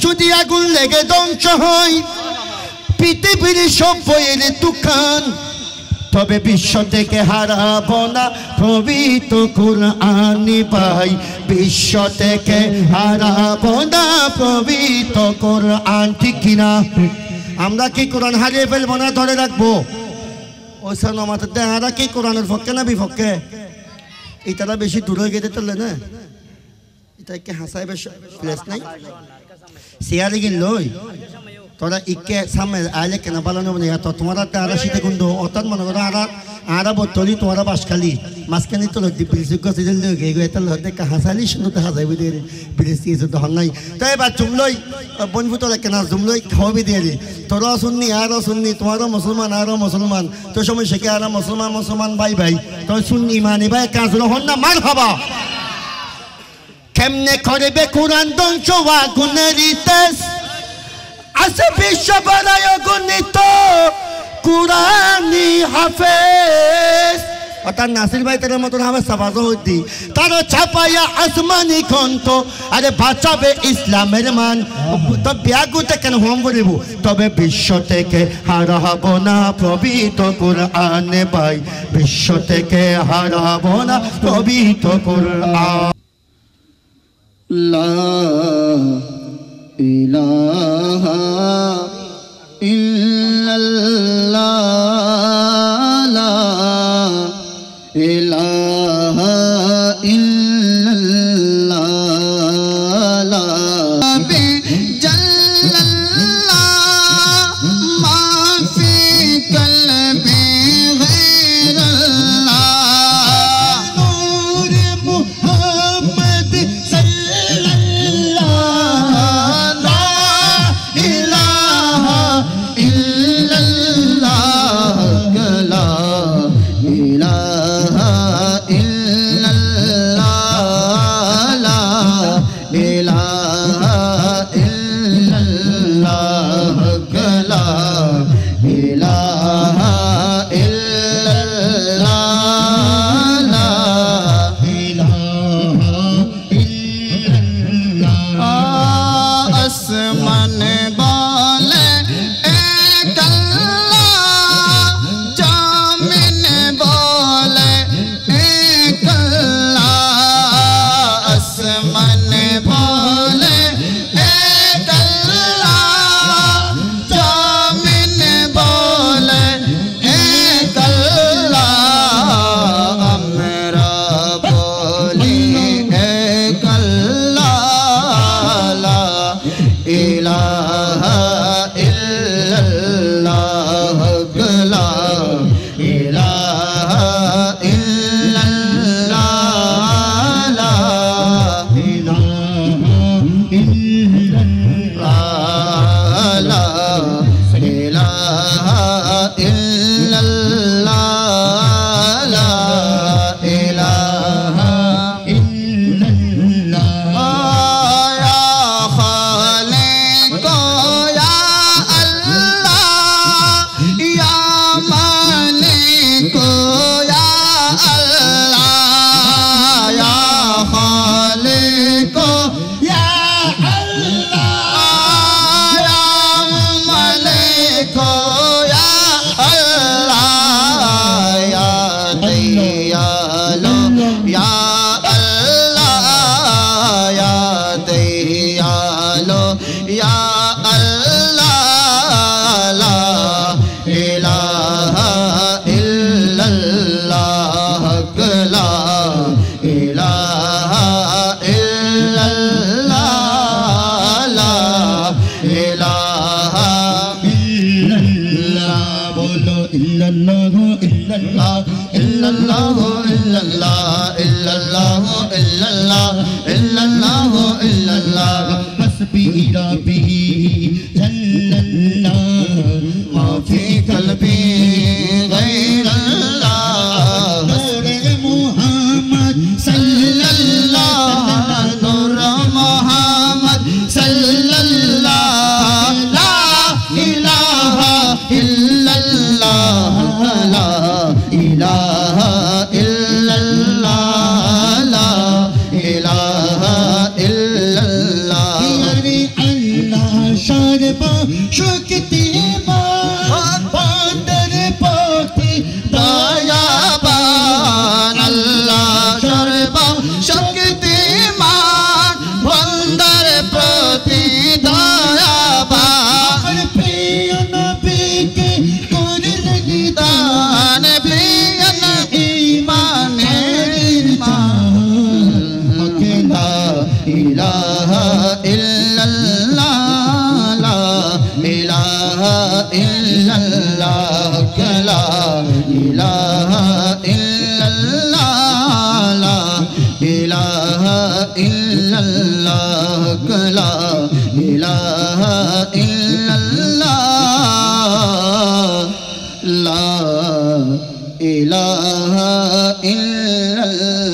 যদি আগুন লেগে ধ্বংস হয় পৃথিবীর সব বইয়ের দোকান, তবে বিশ্ব থেকে হারাবো না পবিত্র কুরআন ভাই, বিশ্ব থেকে হারাবো না পবিত্র কুরআন। ঠিক কিনা? আমরা কি কোরআন হারিয়ে ফেলবো না ধরে রাখবো? ওই সামাতে আমরা কি কোরআনের পক্ষে না বিপক্ষে? এটারা বেশি দূরে গেতে চলে না, এটা কি হাসাই বেশ প্লেস নাই সিয়ারে গিয়ে লই তোরা ইকে সামনে আইলে কেন পালানো বলে তো তোমারা তারা শীতে কুন্দ অর্থাৎ মনে করো আরা বতলি তোমারা বাসখালি মাঝখানে তো লোক ব্রিজ গেছিল এটা লোক দেখা হাসালি শুধু দেখা যাবে ব্রিজ দিয়ে তখন নাই। তাই এবার জুমলই বনভু তোরা কেন জুমলই খাওয়াবি দিয়ে দি তোরাও শুননি আরও শুননি, তোমারও মুসলমান আরও মুসলমান, তোর সময় শেখে আরো মুসলমান মুসলমান ভাই ভাই তোর শুননি মানি ভাই কাজ রহন না মার হবা। কেমনে করবে কোরআন ধ্বংস আগুনের ইতিহাস আছে বিশ্ব বড়ায় গণিত কুরআনি হাফেজ। অর্থাৎ নাসির ভাই তার মতন হাফেজ সাফাজো হইতি তার ছাপাইয়া আসমানি গ্রন্থ আরে বাঁচাবে ইসলামের মান। তো ব্যাগুতে কেন হোম করিব তবে বিশ্ব থেকে হারাবো না পবিত্র কুরআন ভাই, বিশ্ব থেকে হারাবো না পবিত্র কুরআন। লা ইলাহা ইল্লাল্লাহ, লা ইলাহা ইল্লাল্লাহ, লা জাল্লাল্লাহ মা ফি কলবি গায়রাল্লাহ, নূর মুহাম্মদ আল্লাহ সর্বা শক্তিমান বন্দর পথে দয়াবান আল্লাহ সর্বা শক্তিমান বন্দর প্রতি দয়াবান প্রিয় নবীকে করলেন দান প্রিয় নবী ঈমানের জান লা ইলাহা ইল্লাল্লাহ লা ইলাহা ইল্লাল্লাহ লা ইলাহা ইল্লাল্লাহ লা ইলাহা ইল্লাল্লাহ লা ইলাহা ইল্লাল্লাহ লা ইলাহা ইল্লাল্লাহ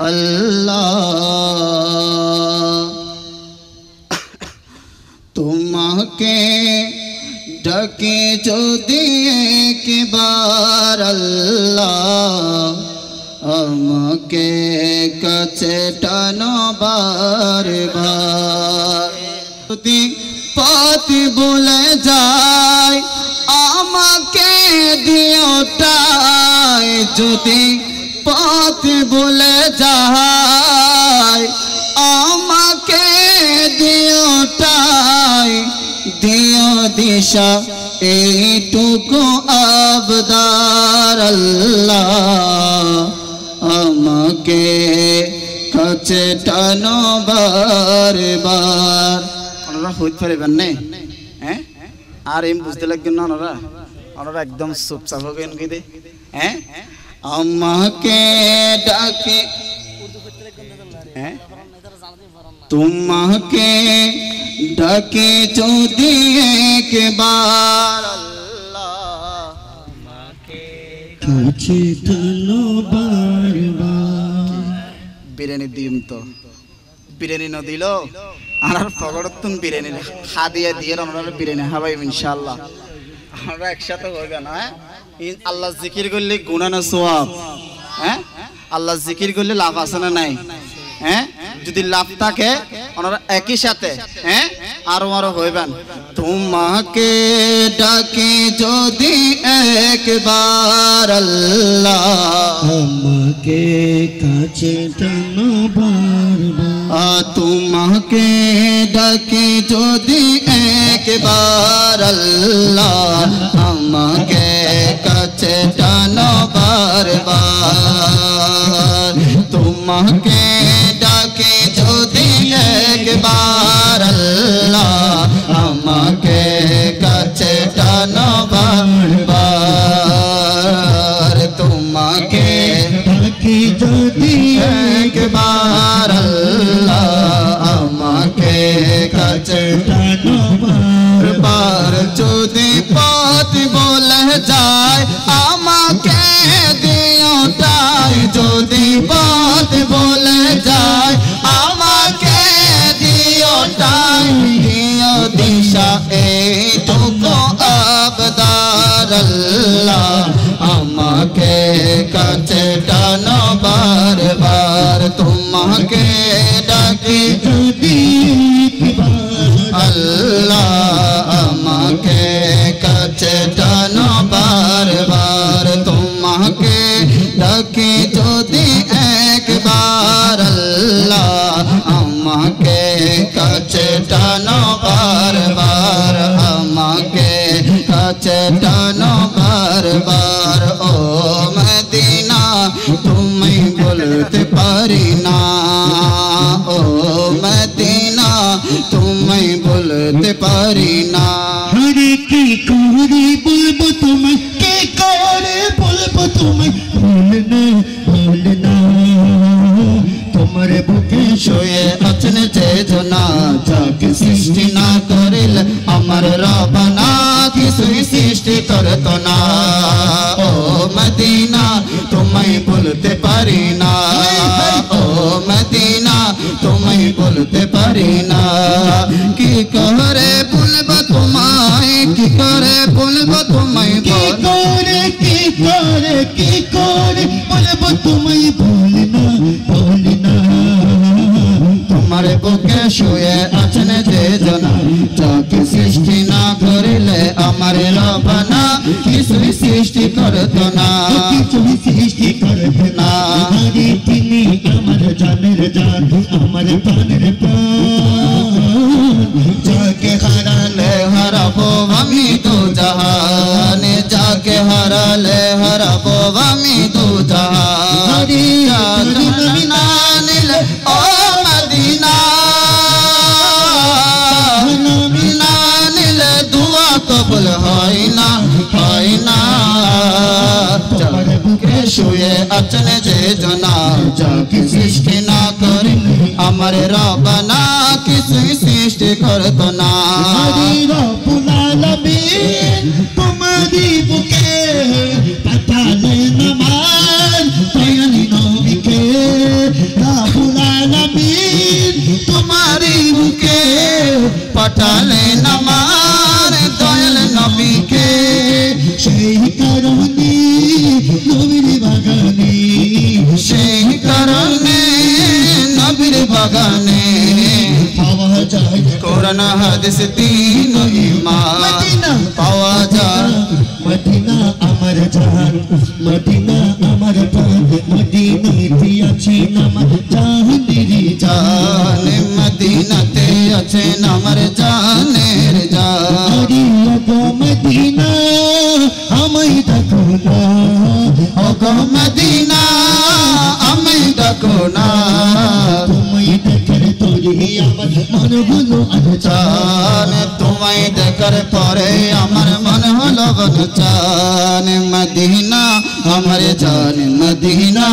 আল্লাহ তোমাকে ডাকে যদি একবার আল্লাহ আমাকে কাছে টানো বারবার যদি পথ বলে যায় আমাকে দিওটাই যদি পথ বলে যায় আমাকে দিওটাই দিও দিশা এইটুকু আবদার আল্লাহ আমাকে কাছে টানো বারবার ওনারা হইতে পারবেন না হ্যাঁ আর এম বুঝতে লাগবেন না ওনারা একদম চুপচাপ হবেন কি দে হ্যাঁ আমাকে ডাকে হ্যাঁ তোমাকে ডাকে যদি একবার আল্লাহ আমাকে কাছে টানো বারবার বিরিয়ানি দিম তো বিরিয়ানি ন দিল আর পগড়তুন বিরিয়ানি হাদিয়া দিয়ে আমরা বিরিয়ানি খাবাই ইনশাআল্লাহ আমরা একসাথে হইবে না আল্লাহ জিকির করলে গুনাহ না সওয়াব হ্যাঁ আল্লাহ জিকির করলে লাভ আছে না নাই হ্যাঁ যদি লাভ থাকে ওনারা একই সাথে হ্যাঁ আরো হইবেন তোমাকে ডাকে যদি একবার আল্লাহ আমাকে কাছে টানো বারবার তোমাকে ডাকে যদি একবার আল্লাহ আমাকে কাছে টানো বারবার তোমাকে ডাকে যদি একবার আল্লাহ আমাকে কাছে টানো বারবার তোমাকে ডাকে যদি একবার আল্লাহ আমাকে কাছে টানো বারবার যদি পথ বলে যায় আমাকে দিও তাই যদি পথ বলে যায় আমাকে দিও তাই দিও দিশা এইটুকু আবদার আল্লাহ আমাকে কাছে টানো বারবার তোমাকে ডাকি যদি আল্লাহ আমাকে কাছে টানো বারবার তোমাকে ডাকি যদি একবার আল্লাহ আমাকে কাছে টানো বারবার আমাকে কাছে টানো বারবার ও মদিনা তুমি বলতে পারি না ও মদিনা তুমি বলতে পারি না হরে কি করে বলবো তোমায় কি করে বলবো তোমায় ভুল না তোমার বুকে শুয়ে আছেন যে জনা যাকে সৃষ্টি না করিল আমার রবনা কিছুই সৃষ্টি করত না ও মদিনা তোমায় বলতে পারি না ও মদিনা তোমায় বলতে পারি না কি করে বলবো তোমায় কি করে বলবো তোমায় কি করে বলবো তোমায় ভুল না তোমার বুকে শুয়ে আছেন যে জনা যাকে সৃষ্টি না করিলে আমার রবনা কিছুই সৃষ্টি করতো না কিছুই সৃষ্টি করবে না তিনি আমার জানের জান আমার প্রাণের প্রাণ যাকে হারালে হারাবো আমি তো জাহানে যাকে হারালে হারাবো আমি তো জাহানে না নিলে ও মদিনা না নিলে দুয়া কবুল হয় না যাকে শুয়ে আছেন যে জনা যাকে সৃষ্টি না করে আমার রবনা কিছুই সৃষ্টি করতো না রব্বুল আলামিন তোমারি বুকে পাঠালেন আমার দয়ালি নবীকে রব্বুল আলামিন তোমারি বুকে পাঠালেন আমার দয়াল নবীকে সেই কারণে নবীর বাগানে সেই কারণে নবীর বাগানে পাওয়া যায় কোরআন হাদিস তিন ঈমান পাওয়া যায় মদিনা আমার জান মদিনা আমার প্রাণ মদিনাতে আছে আমার জানের জান মদিনাতে আছে আমার জানের জান গো মদিনা আমায় ডাকো না ওগো মদিনা আমি ডাকো না তোমায় দেখার তোরে আমার মন হলো চান তোমায় দেখার পরে আমার মন হলো চান মদিনা আমার জান মদিনা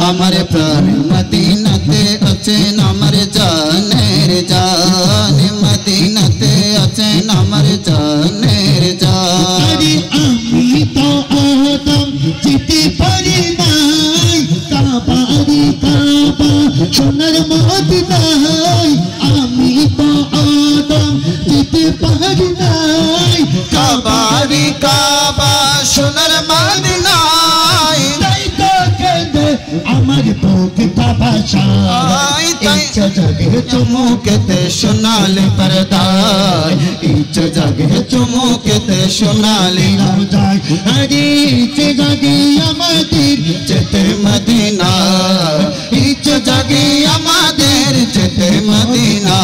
আমার প্রাণ মদিনাতে আছেন আমার জানের জান মদিনাতে আছেন আমার জানের জান আমি তো আদম যেতে পারি নাই কাবারি কাবা সোনার মদিনায় আমি তো আদম যেতে পারি নাই কাবারি কাবা সোনার মদিনায় তাই তো কেঁদে আমার বুক বাবাসা ইচ্ছা জাগে চুমুকেতে সোনালি পরদায় ইচ্ছা জাগে চুমুকেতে সোনালি যায় আরে ইচ্ছে জাগে আমাদের যেতে মদিনা ইচ্ছা জাগে আমাদের যেতে মদিনা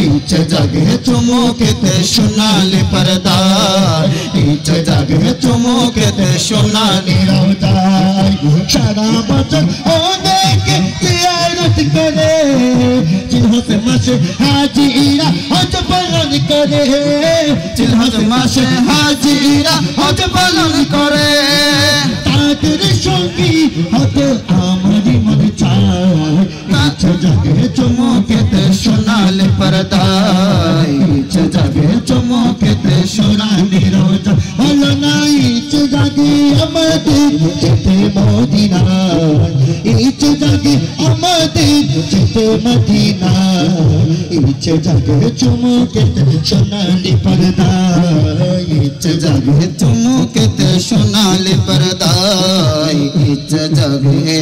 ইচ্ছা জাগে চুমুকেতে সোনালি পরদায় ইচ্ছা জাগে চুমুকেতে সোনালি যায় সারা বছর অনেকে জিয়ারত করে জিলহজ মাসে হাজিরা হজ পালন করে জিলহজ মাসে হাজিরা হজ পালন করে তাদের সঙ্গী হতে আমারই মন চায় ইচ্ছা জাগে চুমুকেতে সোনালি পরদায় ইচ্ছা জাগে চুমুকেতে সোনালি রোজা হলো না ইচ্ছে জাগে আমাদের যেতে মদিনায় ইচ্ছে জাগে আমাদের যেতে মদিনায় ইচ্ছে জাগে চুমুকেতে সোনালি পর্দায় ইচ্ছা জাগে চুমুকেতে সোনালি পরদায় ইচ্ছা জাগে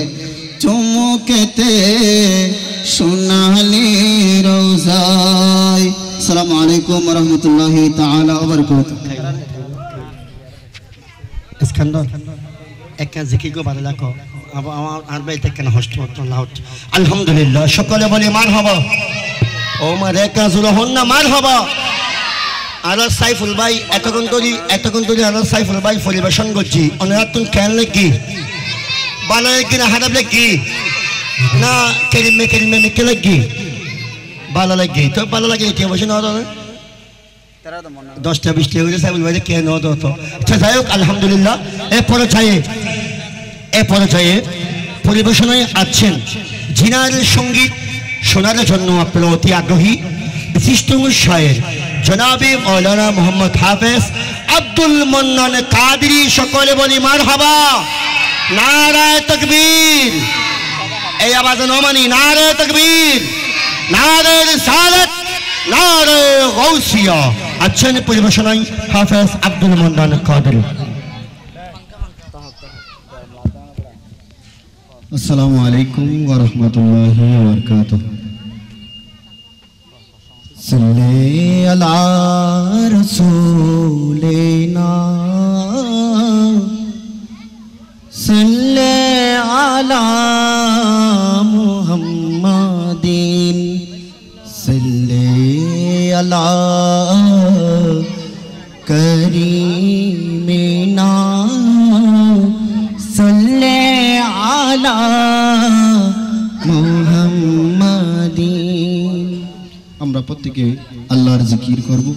চুমুকেতে সোনালি রোজায়। আসসালামু আলাইকুম ওয়া রাহমাতুল্লাহি তাআলা ওয়া বারাকাতুহু। ইস্কান্দার একটা জিকির গো ভালো লাগো আমার আর বাইতে কেন হষ্ট আলহামদুলিল্লাহ সকলে বলি মারহাবা ও মারে কাজুর হন না মারহাবা আর সাইফুল ভাই এতক্ষণ ধরে আর সাইফুল ভাই পরিবেশন করছি অনেক তুমি কেন লাগি ভালো লাগি না খারাপ লাগি না কেরিমে মিকে লাগি ভালো লাগি তো ভালো লাগে কে বসে না 10টা 20টা হয়ে সাইফুল ভাই কে ন তো আচ্ছা যাই হোক আলহামদুলিল্লাহ এ পর্যায়ে পরিবেশনায় আছেন জিনার সঙ্গীত শোনার জন্য আপনারা অতি আগ্রহী বিশিষ্ট শায়ের জনাবে মৌলানা মোহাম্মদ হাফেজ আব্দুল মন্নান কাদরি সকলে বলি মারহাবা নারায়ে তাকবীর এই আওয়াজ নমানি নারায়ে তাকবীর নারায়ে রিসালাত নারায়ে গাউসিয়া আছেন পরিবেশনায় হাফেজ আব্দুল মন্নান কাদরি। আসসালামু আলাইকুম ওয়া রাহমাতুল্লাহি ওয়া বারাকাতুহু। सल्ले अला रसूलिना सल्ले अला मुहम्मदिन सल्ले अला करीमिना सल्ले अला मुहम्मदिन। আমরা প্রত্যেকে আল্লাহর জিকির করব,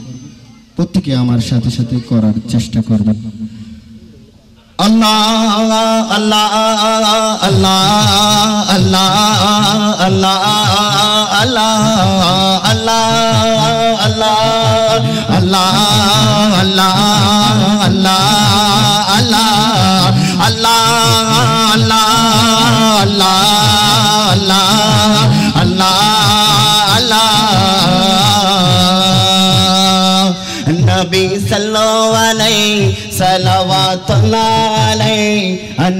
প্রত্যেকে আমার সাথে সাথে করার চেষ্টা করবেন। আল্লাহ আল্লাহ আল্লাহ আল্লাহ আল্লাহ আল্লাহ আল্লাহ আল্লাহ আল্লাহ আল্লাহ আল্লাহ আল্লাহ আল্লাহ আল্লাহ আল্লাহ আল্লাহ আল্লাহ नबी सल्लल्लाहु अलैहि सलावतुल्लाह अलैहि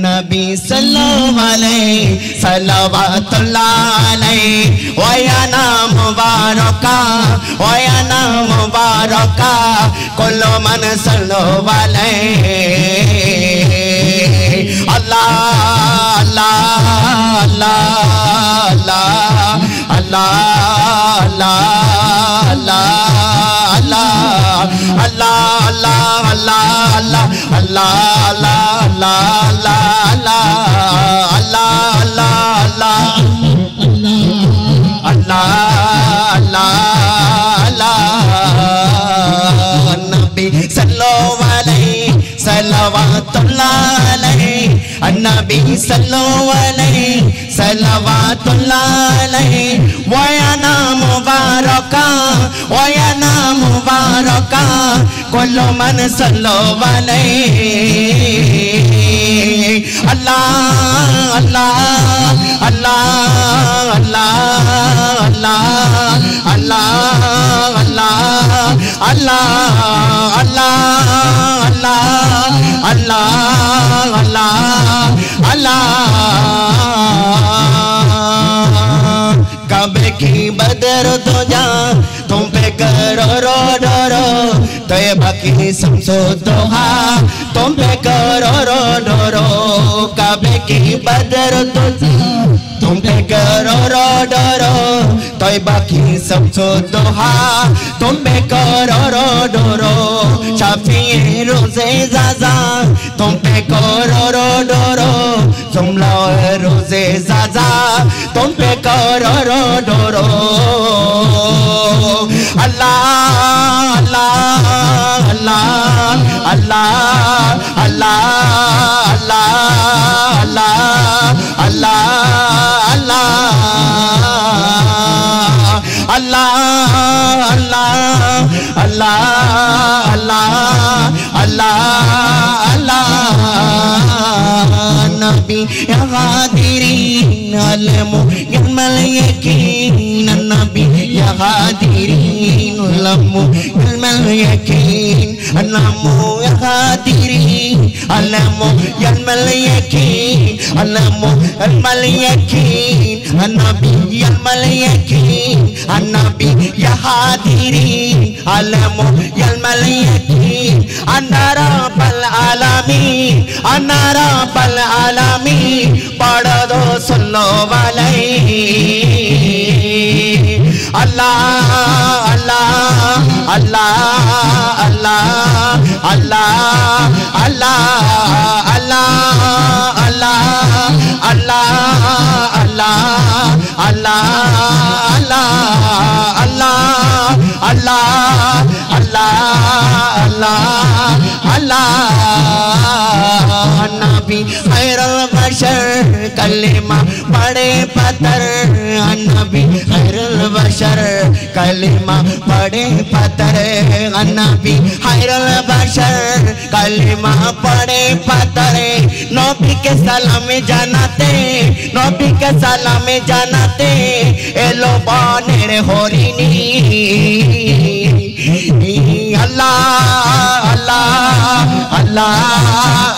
नबी सल्लल्लाहु अलैहि सलावतुल्लाह अलैहि वया नाम मुबारका वया नाम मुबारका कुल्लु मन सल्लल्लाहु अलैहि अल्लाह अल्लाह अल्लाह अल्लाह अल्लाह अल्लाह Allah Allah Allah Allah Allah Allah Allah Nabi sallallahu alaihi salawatullah alaihi Nabi sallallahu alaihi salawatullah alaihi wa ya mubaraka wa ya mubaraka kullu man sallallahu alaihi Allah Allah Allah Allah Allah Allah Allah Allah Allah Allah Allah Allah कब की बदर तो जा तुम पे करो रो डरो तैयबा की शम्सो दोहा तुम पे करो रो डरो कब की बदर तो जा तुम पे करो रो डरो तैयबा की शम्सो दोहा तुम पे करो रो डरो शाफी रोज़े ज़ाज़ा तुम पे करो रो डरो जुमला रोज़े ज़ाज़ा तुम पे करो रो डरो अल्लाह अल्लाह अल्लाह अल्लाह अल्लाह अल्लाह अल्लाह अल्लाह अल्लाह अल्लाह अल्लाह अल्लाह अल्लाह अल्लाह नबी या गादिरीन अलमु यमल यकीन नबी या गादिरीन अलमु यमल यकीन अलमु या गादिरीन अलमु यमल यकीन अलमु यमल यकीन नबी यमल यकीन नबी या गादिरीन अलमु यमल यकीन अन्नारा बल आलमीन अन्नारा बल आलमीन पढ़ दो सुनो वाले अल्लाह अल्लाह अल्लाह अल्लाह अल्लाह अल्लाह अल्लाह अल्लाह अल्लाह अल्लाह अल्लाह अल्लाह अल्लाह अल्लाह अल्लाह अल्लाह नबी खैरुल बशर कलिमा पढ़े पत्थर नबी खैरुल बशर कलिमा पढ़े पत्थर नबी खैरुल बशर कलिमा पढ़े पत्थर नबी के सलाम जानाते नबी के सलाम जानाते एलो बानेर हरिणी अल्लाह अल्लाह अल्लाह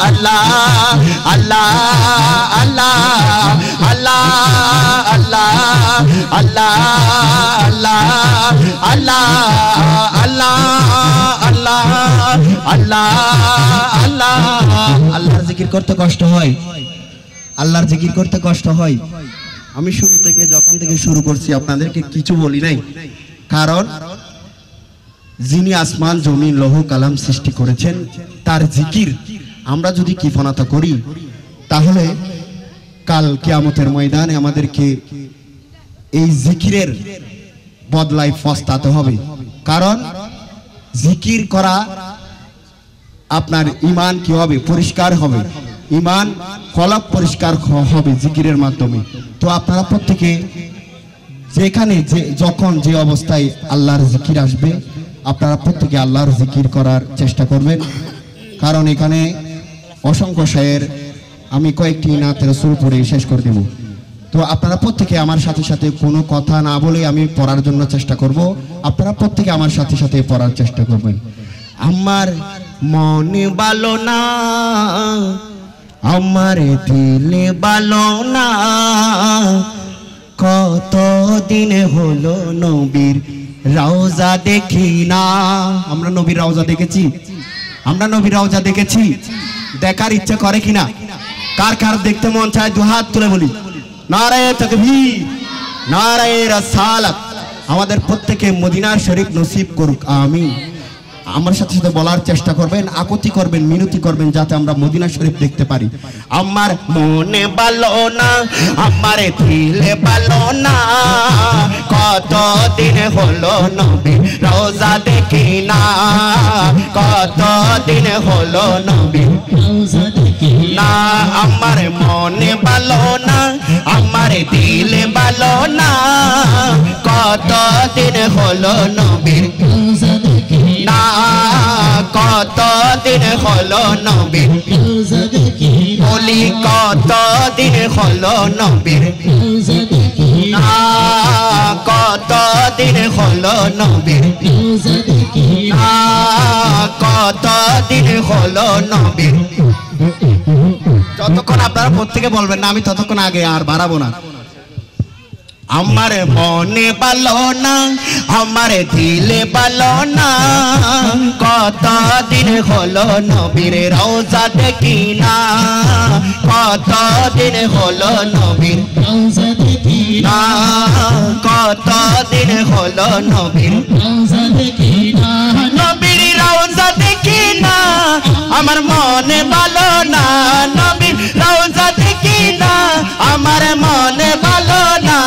अल्लाह अल्लाह अल्लाह अल्लाह अल्लाह अल्लाह আল্লাহ আল্লাহ আল্লাহ আল্লাহ আল্লাহ। আল্লাহর জিকির করতে কষ্ট হয়, আল্লাহর জিকির করতে কষ্ট হয়। আমি শুরু থেকে যখন থেকে শুরু করছি আপনাদেরকে কিছু বলি নাই, কারণ যিনি আসমান জমিন লৌহ কালাম সৃষ্টি করেছেন তার জিকির আমরা যদি কিফানাতা করি তাহলে কাল কিয়ামতের ময়দানে আমাদেরকে এই জিকিরের বদলায় পস্তাতে হবে। কারণ জিকির করা আপনার ঈমান কি হবে, পরিষ্কার হবে, ঈমান কলব পরিষ্কার হবে জিকিরের মাধ্যমে। তো আপনারা প্রত্যেকে যেখানে যখন যে অবস্থায় আল্লাহর জিকির আসবে আপনারা প্রত্যেকে আল্লাহর জিকির করার চেষ্টা করবেন। কারণ এখানে অসংখ্য শায়ের, আমি কয়েকটি নাতের সুর পড়ে শেষ করে দেব। তো আপনারা প্রত্যেকে আমার সাথে সাথে কোনো কথা না বলে আমি পড়ার জন্য চেষ্টা করব, আপনারা প্রত্যেকে আমার সাথে সাথে পড়ার চেষ্টা করবেন। আমার মনে ভালো না, আমার দিলে ভালো না, কত দিন হলো নবীর রওজা দেখি না। আমরা নবীর রওজা দেখেছি, আমরা নবীর রওজা দেখেছি, দেখার ইচ্ছা করে কিনা? কার কার দেখতে মন চায় দু হাত তুলে বলি নারায়ে তাকবীর, নারায়ে রাসালাত। আমাদের প্রত্যেকে মদিনার শরীফ নসিব করুক, আমিন। আমার সাথে সাথে বলার চেষ্টা করবেন, আকুতি করবেন, মিনতি করবেন, যাতে আমরা মদিনা শরীফ দেখতে পারি। আমার মনে ভালো না, আমার দিলে ভালো না, কত দিন হলো নবী রওজা দেখি না, কত দিন হলো নবী রওজা দেখি না। আমার মনে ভালো না, আমার দিলে ভালো না, কত দিন হলো নবী রওজা দেখি না, কত দিন হলো নবীর রওজা দেখি না, বলি কত দিন হলো নবীর রওজা দেখি না, কত দিন হলো নবীর রওজা দেখি না, কত দিন হলো নবীর। যতক্ষণ আপনারা প্রত্যেকে বলবেন না আমি ততক্ষণ আগে আর বাড়াবো না। আমার মনে ভালো না, আমার দিলে ভালো না, কত দিন হলো নবীর রওজা দেখি না, কত দিন হলো নবীর রওজা দেখি না, কত দিন হলো নবীর রওজা দেখি না, নবীর রওজা দেখি না, আমার মনে ভালো না, নবীর রওজা দেখি না, আমার মনে ভালো না,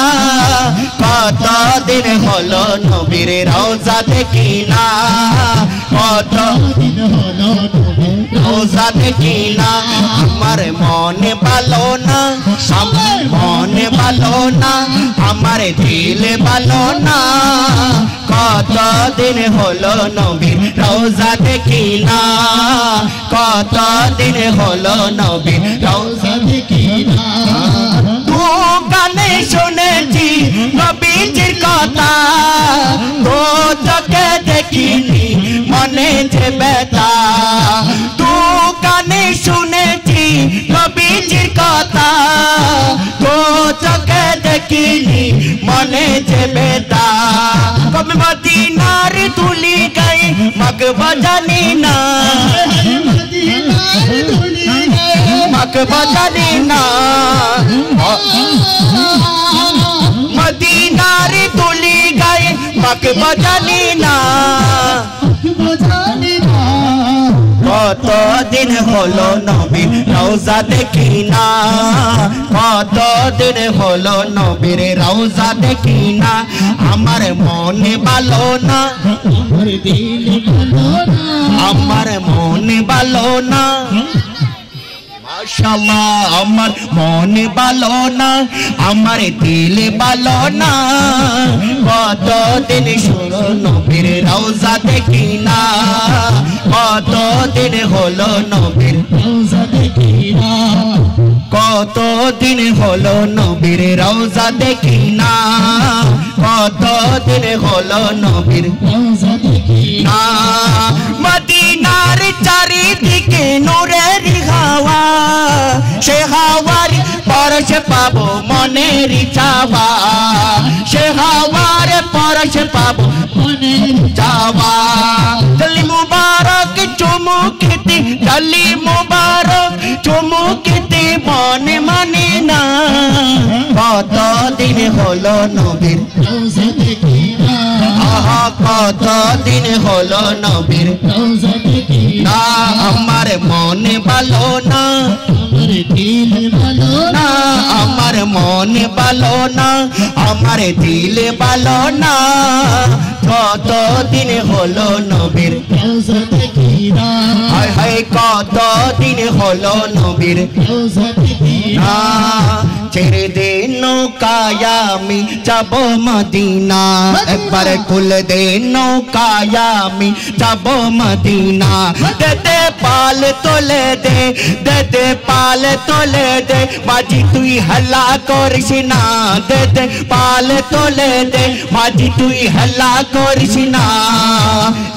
কত দিন হলো নবীর রওজা দেখি না, কত দিন হলো নবীর রওজা দেখি না, আমার মনে ভালো না, আমার মনে ভালো না, আমার দিলে ভালো না, কত দিন হলো নবীর রওজা দেখি না, কত দিন হলো নবীর রওজা দেখি না। তু কানে শুনেছি নবীজির কথা, তো চোখে দেখিনি মনে যে ব্যথা, তু কানে শুনেছি নবীজির কথা, তো চোখে দেখিনি মনে যে ব্যথা, কবে মদিনার তুলি গায়ে মাগবা জানি না, মাগবা জানি না, মদিনার তুলি গায়ে মাগবা জানি না, কত দিন হলো নবীর রওজা দেখি না, কত দিন হলো নবীর রওজা দেখি না, আমার মনে ভালো না, আমার দিলে ভালো না, আমার মনে ভালো না, মাশাআল্লাহ, আমার মনে ভালো না, আমার দিলে ভালো না, কত দিন শুনো নবীর রওজা দেখি না, কত দিন হলো নবীর রওজা দেখি না, কতদিন হলো নবীর রওজা দেখি না কতদিন হলো নবীর রওজা দেখি না মদিনার চারিদিকে নূরের হাওয়া সে হাওয়ার পরশ পাবো মনের চাওয়া সে হাওয়ার পরশ পাবো মনের চাওয়া ডালি মুবারক চুমুকতে ডালি মুবারক চুমুকতে মনে মানে না কতদিন হলো নবীর রওজা দেখি না আহা কতদিন হলো নবীর রওজা দেখি না আমার মনে ভালো না আমার দিল ভালো না আমার মনে ভালো না আমার দিল ভালো না কতদিন হলো নবীর রওজা দেখি না হায় হায় কতদিন হলো নবীর রওজা দেখি না ছেড়ে দে নৌকায় আমি যাব মদিনা একবার খুল দে নৌকায় আমি যাব মদিনা দে দে পাল তোলে দে দে দে পাল তোলে দে মাঝি তুই হল্লা করিস না দে দে পাল তোলে দে মাঝি তুই হল্লা করিস না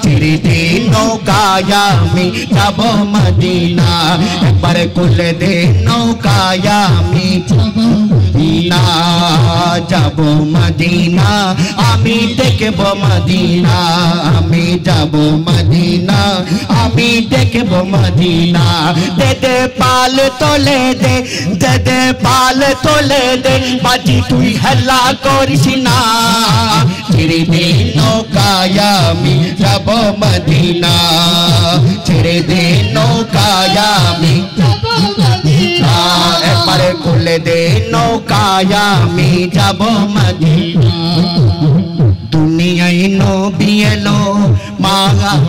ছেড়ে দে নৌকায় আমি যাব মদিনা একবার খুল দে নৌকায় আমি মদিনা যাব মদিনা আমি দেখব মদিনা আমি যাব মদিনা আমি দেখব মদিনা দে দে পাল তোলে দে দে দে পাল তোলে দে মাঝি তুই হল্লা করিস না ছেড়ে দে নৌকায় আমি যাব মদিনা ছেড়ে দে নৌকায় আমি যাব মদিনা একবারে খুলে দে নৌকায় আমি যাব মদিনা দুনিয়ায় নবী এলো মা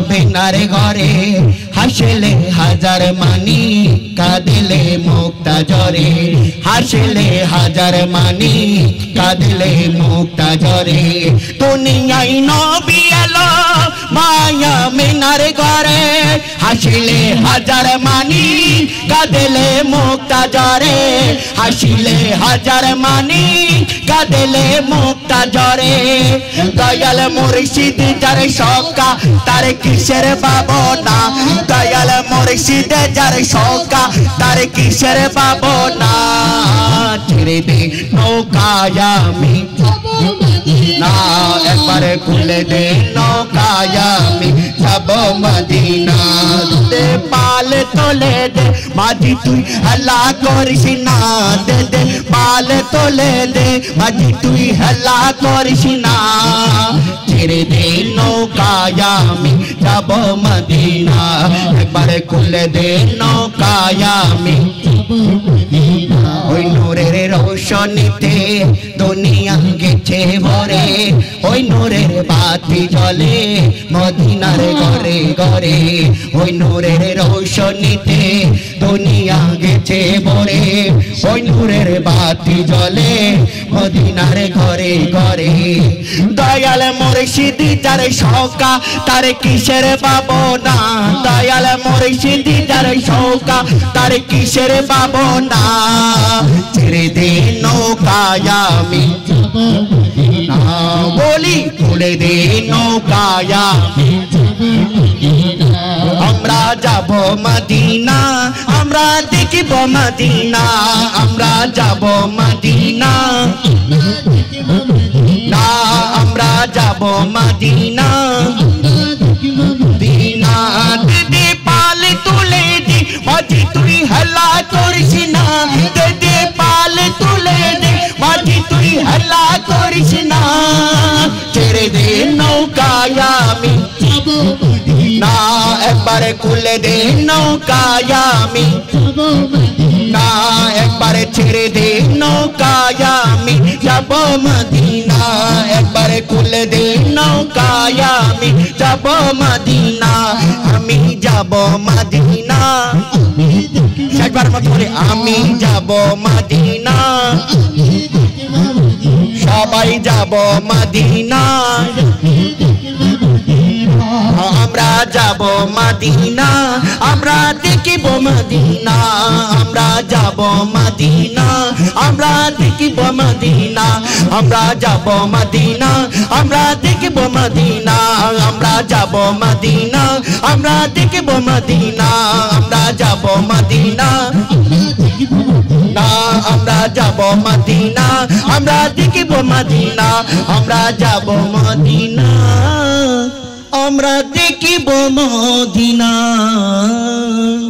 বেনার ঘরে হাসলে হাজার মানি কাঁদলে মুক্তা জরে হাসলে হাজার মানি কাঁদলে মুক্তা জরে দুনিয়ায় নবী এলো মায়া বেনার ঘরে হাসলে হাজার মানি কাঁদলে মুক্তা জরে হাসলে হাজার মানি কাঁদলে মুক্তা জরে দয়াল মুর্শিদ যার সকা তার কিসের ভাবনা দয়াল মুর্শিদ যার সকা তার কিসের ভাবনা ছেড়ে দে নৌকায় আমি না একবারে খুলে দে নৌকায় আমি যাব মদিনা দে পাল তোলে দে মাঝি তুই হল্লা করিস না দে দে পাল তোলে দে মাঝি তুই হল্লা করিস না ছেড়ে দে নৌকায় আমি যাব মদিনা একবারে খুলে দে নৌকায় আমি ওই নূরের রোশনীতে দুনিয়া গেছে ভরে ওই নূরের বাতি জ্বলে মদিনার ঘরে ঘরে ওই নূরের রোশনীতে দুনিয়া গেছে ভরে ওই নূরের বাতি জ্বলে মদিনার ঘরে ঘরে দয়াল মুর্শিদ যার সকা তার কিসের ভাবনা দয়াল মুর্শিদ যার সকা তার কিসের ভাবনা ছেড়ে দে নৌকায় আমি যাব মদিনা বলি খুলে দে নৌকায় আমি যাব মদিনা আমরা যাব মদিনা আমরা দেখব মদিনা আমরা যাব মদিনা না আমরা যাব মদিনা মদিনা দিদি পাল তুলে দি মাঝি তুই হল্লা করিস না দিদি পাল তুলে দে মাঝি তুই হল্লা করিস না ছেড়ে দে নৌকায় আমি যাব মদিনা একবারে খুলে দে নৌকায় আমি যাব মদিনা একবারে ছেড়ে দে নৌকায় আমি যাব মদিনা একবারে খুলে দে নৌকায় আমি যাব মদিনা আমি যাব মদিনা একবার মত করে আমি যাব মদিনা সবাই যাব মদিনা আমরা যাব মদিনা আমরা দেখিব মদিনা আমরা যাব মদিনা আমরা দেখিব মদিনা আমরা যাব মদিনা আমরা দেখিব মদিনা আমরা যাব মদিনা আমরা দেখিব মদিনা আমরা যাব মদিনা না আমরা যাব মদিনা আমরা দেখিব মদিনা আমরা যাব মদিনা আমরা দেখিব মদিনা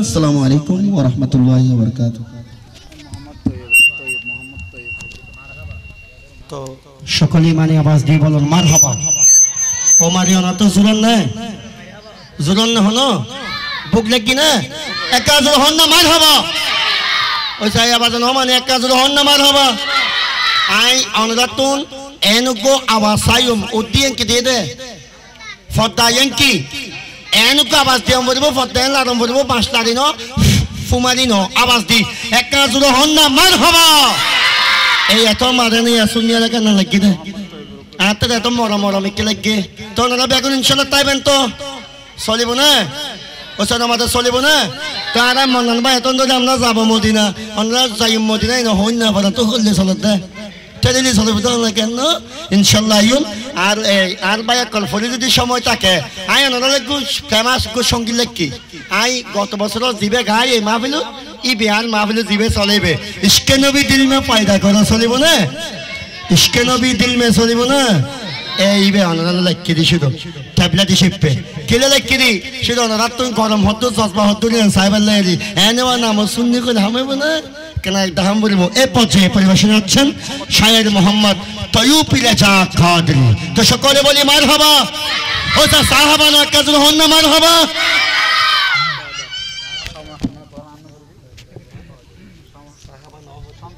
আসসালামু আলাইকুম ওয়া রাহমাতুল্লাহি ওয়া বারাকাতুহু তো সকলেই মানে আওয়াজ দিয়ে বলুন মারহাবা ও মারিয়ানা তো জুরন না হলো বুক লাগি না একা জোর হন না মারহাবা ওই সাই আওয়াজ না মানে একা জোর হন না মারহাবা আই অনুরাতুন এনুগো আওয়াজ সাইম উদ্দিন কি দিয়ে দে ফদায়ঙ্কি এনুগো আওয়াজ দিয়ে বলবো ফদায়ন লারম বলবো পাঁচটা দিন ফুমারিন আওয়াজ দি একা জোর হন না মারহাবা এই এত মারে নেই শুনিয়া কেন লাগি দে আতে এত মরম কি লাগে তো না বেগুন ইনশাআল্লাহ তাইবেন তো চলিব না ওসব আমাদের চলিব না তো আর মন ভাই এত আমরা যাবো মদিনা আমরা যাই মদিনায় না হই না পারা তো হলে চলত দে টেলিলি চলিব তো কেন ইনশাআল্লাহ আইন আর ভাই কলফলি যদি সময় থাকে আই ওনারা ফেমাস সঙ্গীত লেখি আই গত বছর দিবে গাই এই মাহফিল ই বিহার মাহফিল দিবে চলিবে ইশকে নবী দিল মে পয়দা করা চলিব না ইশকে নবী দিল মে চলিব না এইবে ওনারা লেখি দি শুধু ট্যাবলেট শিপে কেলে লেখি দি শুধু ওনারা তুমি গরম হতো জজবা হতো সাহেবের লেখি এনে নাম শুননি করে হামাইব না কেন একটা হাম বলবো এ পর্যায়ে পরিবেশন হচ্ছেন শায়ের মোহাম্মদ তয়ুব রেজা কাদরি তো সকলে বলি মারহাবা ও তা সাহাবা না কাজল হন না মারহাবা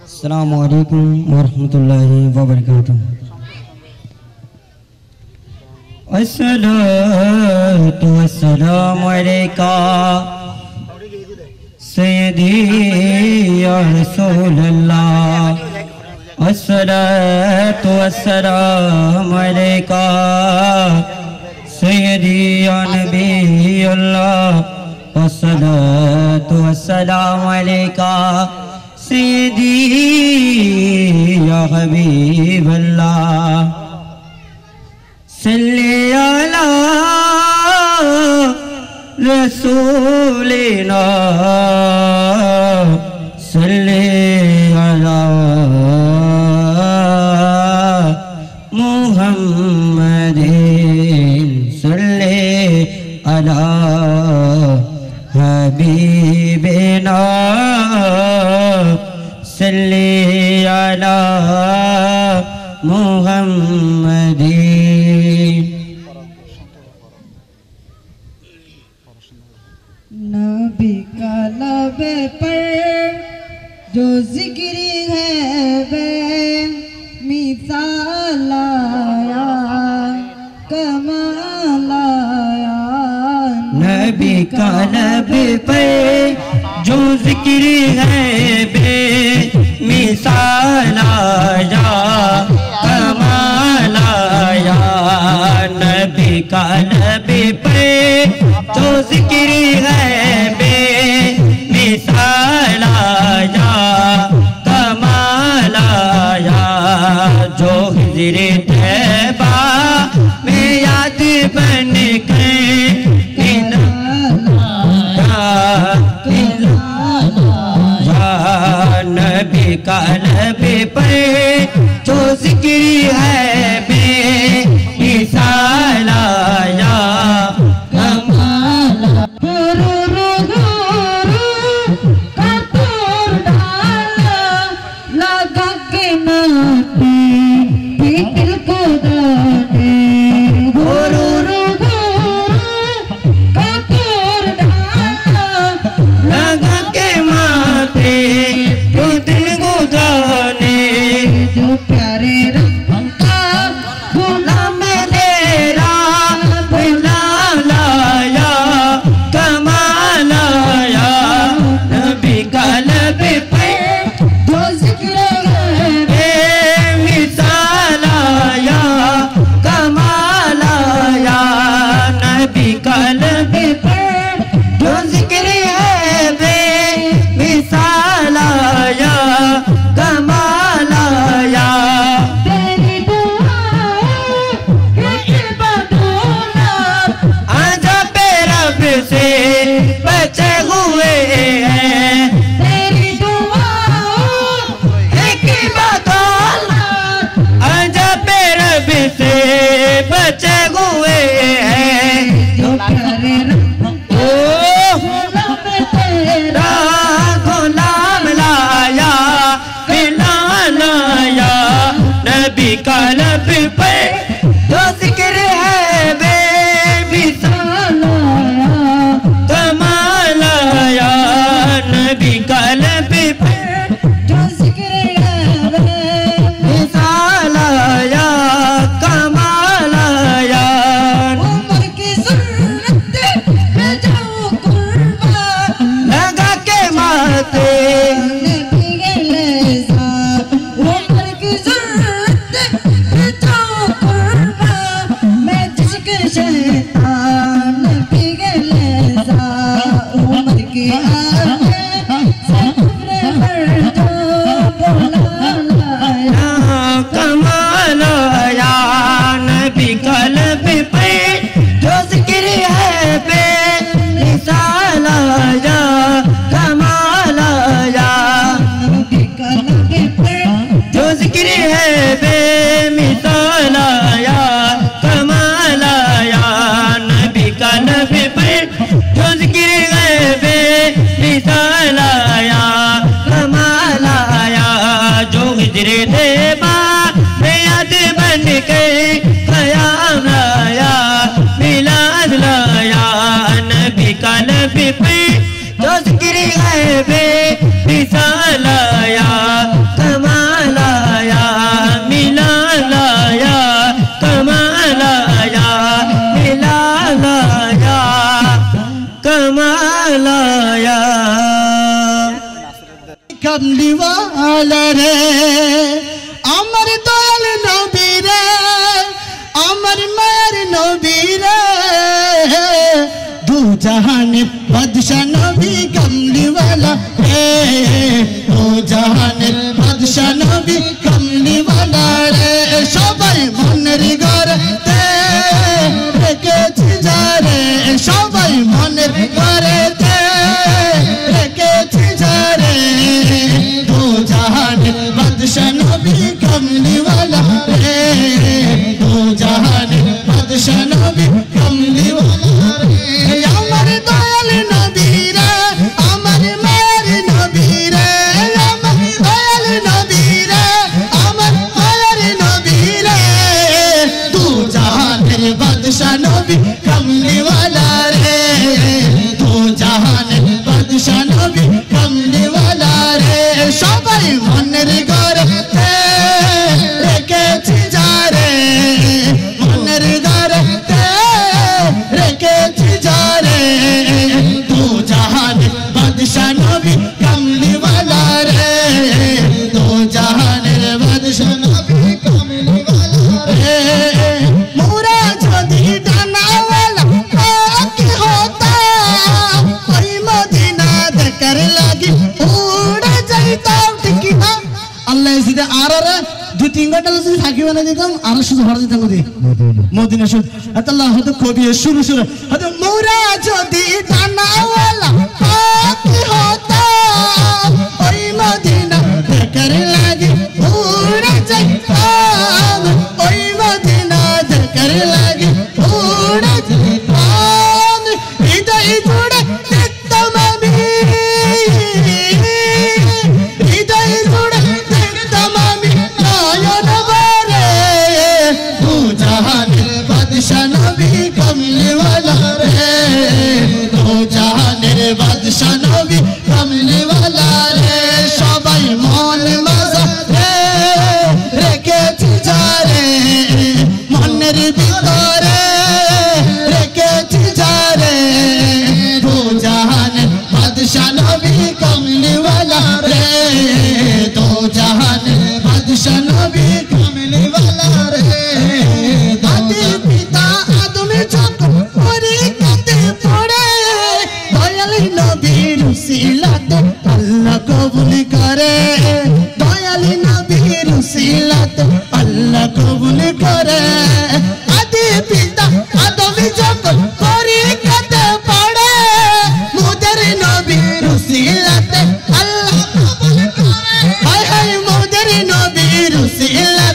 अस्सलामु अलैकुम व रहमतुल्लाहि व बरकातुहू अस्सलातु वस्सलामु अलैका सय्यदी या रसूलल्लाह अस्सलातु वस्सलामु अलैका सय्यदी या नबीयल्लाह अस्सलातु वस्सलामु अलैका सय्यदी या हबीबल्लाह सल्ली अला रसूलिना सल्ली अला मुहम्मदिन सल्ली अला हबीबिना सल्ली अला मुहम्मदिन नबी का लब पर जो जिक्र है वे मिसाल आया कमाल आया नबी का लब पे जो जिक्र है बे मिसाल आया कमाल आया नबी का लब पे जो जिक्र है बे मिसाल आया कमाल आया जो हिजरे तैबा में याद बन के नबी का नबी पे जो जिक्र है बे मिसाल आया कमाल गुरु का तोड़ डाला लगा के नाते दिल को दाने गुरु का तोड़ डाला लगा के माथे तो दिल को दाने जो प्यारे रंग का गुलाम दे हुए हैं जो प्यारे तेरा गुलाम लाया मिलाया नबी का लब पे जो जिक्र है बेमिसाल कमाल आया नबी का लब पे जो जिक्र है मिसाल आया कमाल आया उम्र की सुन्नत में जाओ कुर्बान लगा के माथे नबी के लेसा उम्र की सुन्नत में जाओ कुर्बान मैं जिसके शैतान नबी के लेसा उम्र की आगे से तुमने पर जो बोला लाया कमाल आया नबी का लब पे जो जिक्र है बेमिसाल आया कमाल आया नबी का लब पे जो जिक्र है बेमिसाल आया कमाल आया नबी का लब पे जो जिक्र है बेमिसाल आया कमाल आया जो हिजरे देबा याद बन के कयाम लाया मिलाद लाया नबी का लब पे जो जिक्र है बेमिसाल आया कमाल आया मिलाद लाया कमाल आया मिलाद लाया कमाल आया कमली वाला रे अमर दयाल नबी रे अमर मार नबी रे दू जहान बादशाह नबी कमली वाला रे दू जहान बादशाह नबी कमली वाला रे सबाई मনের ঘরেতে রেখেছি যারে সবাই মনের ঘরেতে রেখেছি যারে দু জাহান বাদশা নবী কমলি वाला রে দু জাহান বাদশা নবী কমলি वाला রে আমার দয়াল নবী রে আমার মায়ের নবী রে আমার দয়াল নবী রে আমার মায়ের নবী রে দু জাহানের বাদশা নবী কমলি वाला রে দু জাহানের বাদশা নবী কমলি वाला রে সবাই মনের ঘরেতে রেখেছি যারে মনের ঘরেতে রেখেছি যারে দু জাহানের বাদশা নবী কমলি वाला রে দু জাহানের বাদশা নবী কমলি वाला রে মোরা যদি ডানাওয়ালা কি হতা ওই মদিনা দেখার লাগি উড়ে যাইতাম ঠিক না আল্লাহ সিদা আরারে দুই তিন ঘন্টা যদি থাকি বানা দিতাম আর শুধু হর দিতাম ওদি মদিনা শুধু আল্লাহ হয়তো কবি শুরু শুরু হয়তো মোরা যদি ডানাওয়ালা কি হতা ওই মদিনা দেখার লাগি উড়ে যাইতাম ওই মদিনা দেখার লাগি উড়ে যাইতাম হৃদয় জুড়ে দেখতাম আমি হৃদয় জুড়ে দেখতাম আমি নয়ন ভরে দু জাহানের বাদশা নবী কমলি वाला রে দু জাহানের বাদশা নবী কমলি वाला রে সবাই মন মাজা রে রেখেছি যারে মনের ভিতরে রেখেছি যারে দু জাহানের বাদশা নবী কমলি वाला রে দু জাহানের বাদশা নবী কমলি वाला রে দাদি পিতা আদম যখন পরীক্ষাতে পড়ে দয়াল নবীর উসিলাতে আল্লাহ কবুল করে দয়াল নবীর উসিলাতে আল্লাহ কবুল করে আদি পিতা আদম যখন পরীক্ষাতে পড়ে মুদের নবীর উসিলাতে আল্লাহ কবুল করে হায় হায় মুদের নবীর উসিলাতে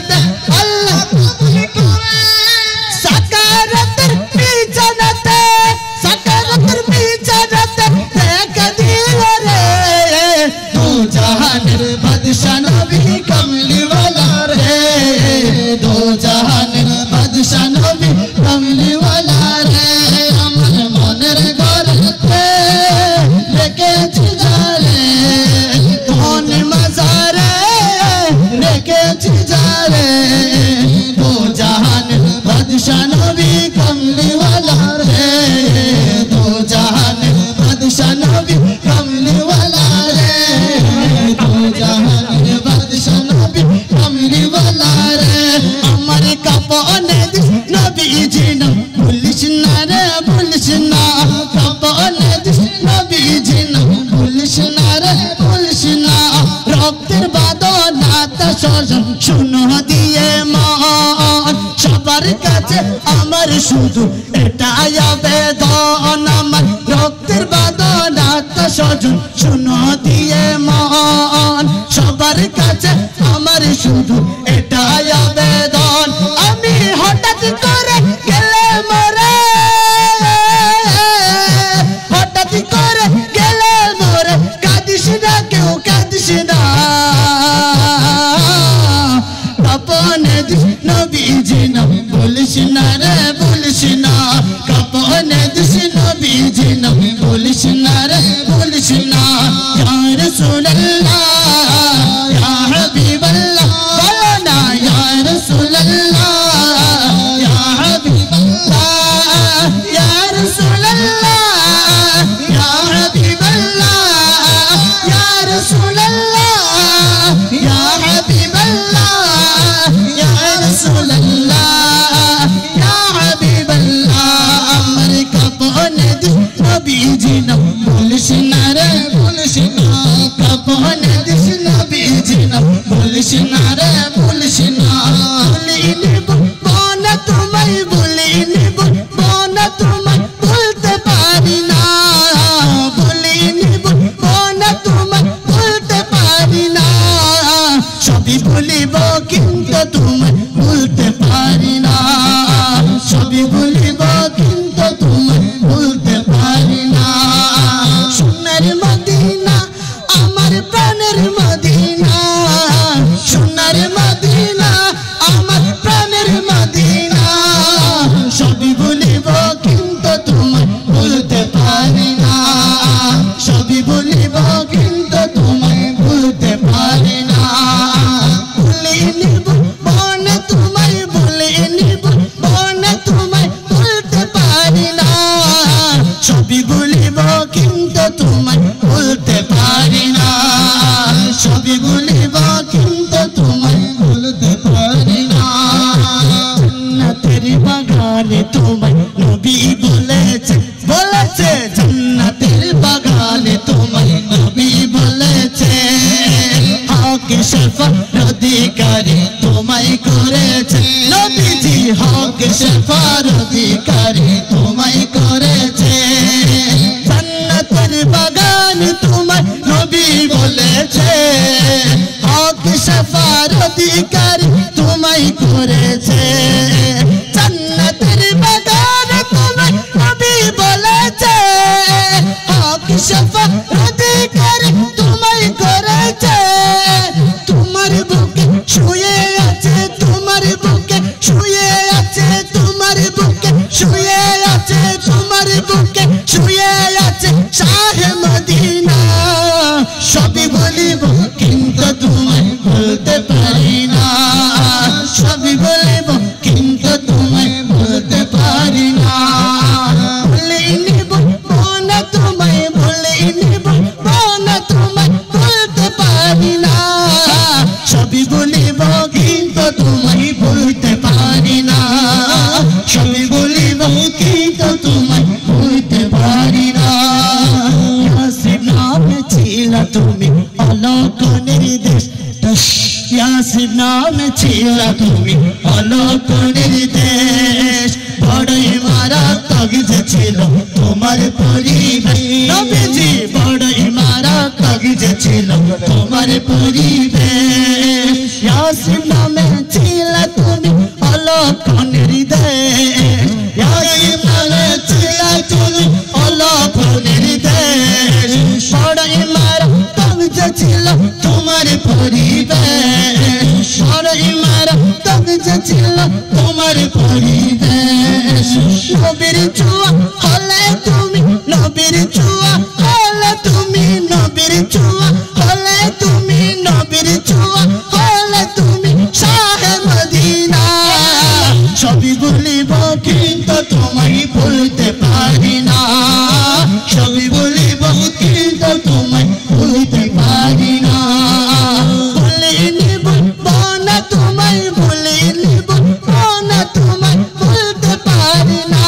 শুধু এটাই আবেদন আমার রক্তের বাঁধন আত্মস্বজন শুনো দিয়ে মন সবার কাছে আমার শুধু এটাই আবেদন আমি হঠাৎ করে গেলে মরে হঠাৎ করে গেলে মরে কাঁদিস না কেউ কাঁদিস না কাপনে দিস নবীজি নাম বলিস না রে বলিস না কাপনে দিস নবীজি নাম বলিস না রে বলিস না ইয়া রাসূলুল্লাহ ইয়া হাবিবাল্লাহ বলো না ইয়া রাসূলুল্লাহ ইয়া হাবিবাল্লাহ ইয়া রাসূলুল্লাহ ইয়া হাবিবাল্লাহ ইয়া রাসূলুল্লাহ ইয়া হাবিবাল্লাহ ইয়া রাসূলুল্লাহ ইয়া হাবিবাল্লাহ আমার কাপনে দিস নবীজি নাম বলিস না রে বলিস না কাপনে দিস নবীজি নাম বলিস না রে বলিস না বলিনি বনা তোমায় বলিনি বনা তোমায় বলতে পারি না বলিনি বনা তোমায় বলতে পারি না সবই বলিব কিন্তু তোমায় বলতে পারি না সবই বলিব কিন্তু তোমায় বলতে পারি না সোনার মদিনা আমার প্রাণের মদিনা সোনার মদিনা আমার প্রাণের মদিনা সবই বলিব কিন্তু তোমায় বলতে পারি না সবই বলিব কিন্তু তোমায় বলতে পারি না বলে নিব বনে তোমায় বলে নিব বনে তোমায় বলতে পারি না সবই বলিব কিন্তু তোমায় বলতে পারি না সবই বলিব কিন্তু তোমায় বলতে পারি না জান্নাতের বাগানে তোমায় নবী বলেছে বলেছে জান্নাতের বাগানে তোমায় নবী বলেছে হক শফাত অধিকারী তোমায় করেছে নবীজি হক শফাত অধিকারী তোমায় করেছে জান্নাতের বাগান তোমায় নবী বলেছে হক শফাত অধিকারী তোমায় করেছে জান্নাতের বাগান তোমায় নবী বলেছে হক শফাত অধিকারী তোমায় করেছে তোমার বুকে শুয়ে আছে তোমার বুকে শুয়ে আছে তোমার বুকে শুয়ে আছে তোমার বুকে শুয়ে আছে শাহে মদিনা সবই বলিব কিন্তু তোমায় বলতে পারি না সবই বলিব কিন্তু তোমায় বলতে পারি না বলে নিব বনা তোমায় বলে নিব বনা তোমায় বলতে পারি না সবই বলিব কিন্তু তোমায় বলতে পারি না সবই বলিব কিন্তু তোমায় বলতে পারি না ইয়াসিন নামে ছিল তুমি অলক নির্দেশ ইয়াসিন নামে ছিল তুমি অলক নির্দেশ বড়ই মারাত্মক যে ছিল তোমার পরিবেশ নবীজি বড়ই মারাত্মক যে ছিল তোমার পরিবেশ ইয়াসিন নামে ছিল তুমি অলক নির্দেশ ইয়াসিন নামে ছিল তুমি অলক নির্দেশ বড়ই মারাত্মক যে ছিল তোমার পরিবেশ বড়ই মারাত্মক যে ছিল তোমার পরিবেশ নবীর ছোঁয়া হলে তুমি নবীর ছোঁয়া হলে তুমি নবীর ছোঁয়া হলে তুমি নবীর ছোঁয়া হলে তুমি শাহে মদিনা সবই বলিব কিন্তু তোমায় বলতে পারি না সবই বলিব কিন্তু তোমায় বলতে পারি না বলে নিব বনা তোমায় বলে নিব বনা তোমায় বলতে পারি না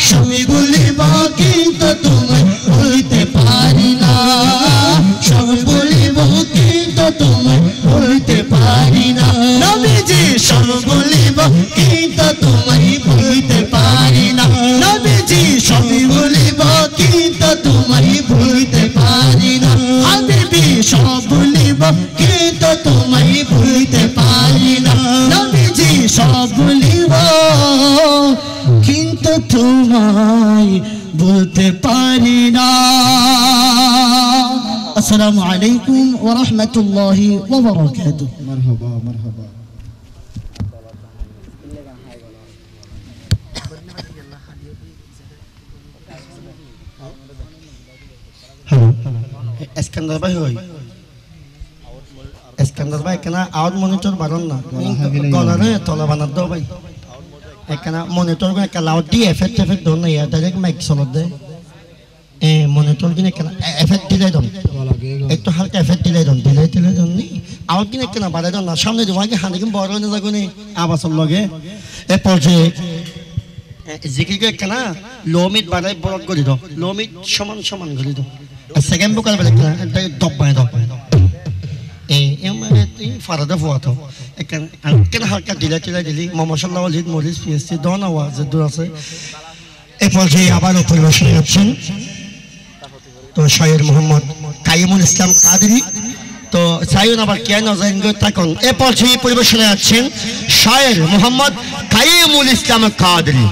সবই বলিব কিন্তু তোমায় বলতে পারি না সবই বলিব কিন্তু তোমায় তোমায় বলতে পারি না। আসসালামু আলাইকুম ওয়া রাহমাতুল্লাহি ওয়া বারাকাতুহু। মারহাবা মারহাবা। হ্যালো এসকান্দার ভাই হই এসকান্দার ভাই কেন আউট মনিটর বাড়ান না গলারে তলা বানাত দাও ভাই এখানে মনিটর করে একটা লাউড দিয়ে এফেক্ট দন না ইয়া ডাইরেক্ট মাইক চলত দে মনিটর কিনে কেন এফেক্ট দিলে দন একটু হালকা এফেক্ট দিলে দন নি আউট কিনে কেন বাড়াই দন না সামনে দিব আগে হানি কিন বড় হয়ে যাগো নি আবাসর লগে এ পর্যায়ে জিকিকে কেন লো মিট বাড়াই বড় করে দাও লো মিট সমান সমান করে দাও সেকেন্ড বুকাল বলে দব্বাই দাও ফারাদা ফুয়াতো কেন হালকা দিলে দিলি মশলা ওলিদ মরিচ পিএসসি দন আওয়াজ দূর আছে এ পর্যায়ে আবারও পরিবেশনে যাচ্ছেন তো শায়ের মোহাম্মদ কাইমুল ইসলাম কাদরি তো সাইন আবার কেন তখন এ পর্যায়ে পরিবেশনে যাচ্ছেন শায়ের মোহাম্মদ কাইমুল ইসলাম কাদরি।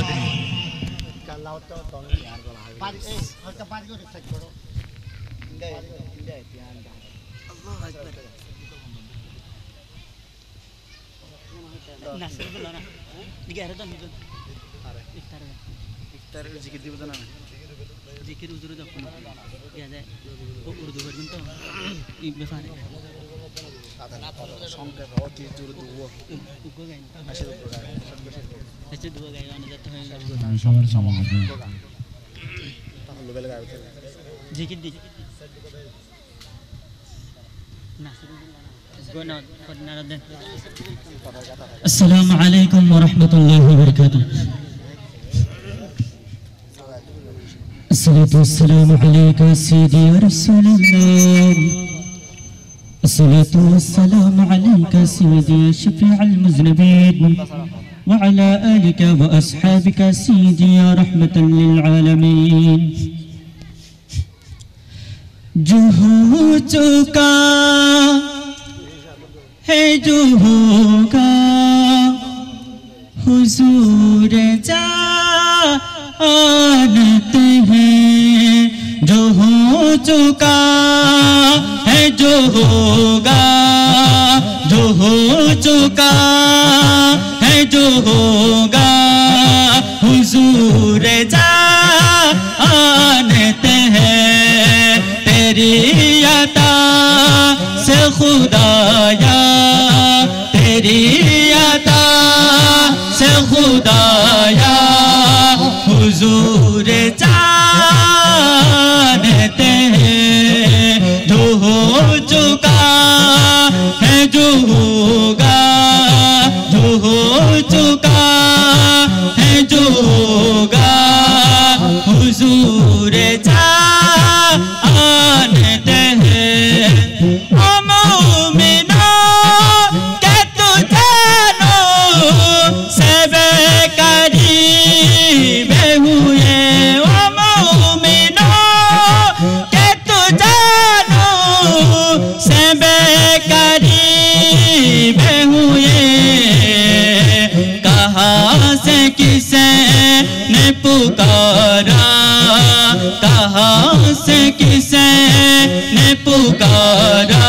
السلام عليكم ورحمة الله وبركاته. الصلاة والسلام عليك سيدي يا رسول الله. الصلاة والسلام عليك سيدي شفيع المذنبين وعلى آلك وأصحابك سيدي يا رحمة للعالمين. जो हो चुका है जो होगा हुजूर जानते हैं जो हो चुका है जो होगा जो हो चुका है जो होगा हुजूर जानते हैं तेरी अता से खुदाया तेरी अता से खुदाया हुजूर जानते हैं जो हो चुका है जो होगा जो हो चुका है जो होगा हुजूर जानते हैं ओ मोमिनो के तुझे नो से बेकरीब हुए ओ मोमिनो के तुझे नो से बेकरीब हुए कहाँ से किसे ने पुकारा कहाँ से किसे ने पुकारा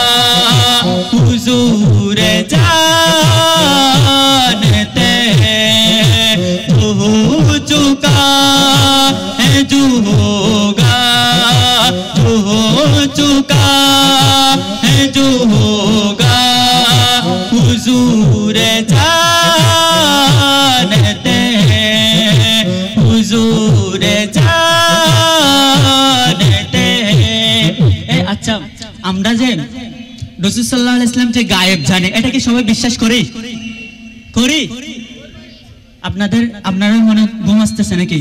हुजूर जानते हैं जो हो चुका है जो होगा जो हो चुका है जो होगा हुजूर जानते हैं हुजूर जानते हैं। আচ্ছা আমরা যে রাসূল সাল্লাল্লাহু আলাইহি ওয়াসাল্লাম যে গায়েব জানে এটা কি সবাই বিশ্বাস করি করি আপনারা মনে ঘুম আসতেছে নাকি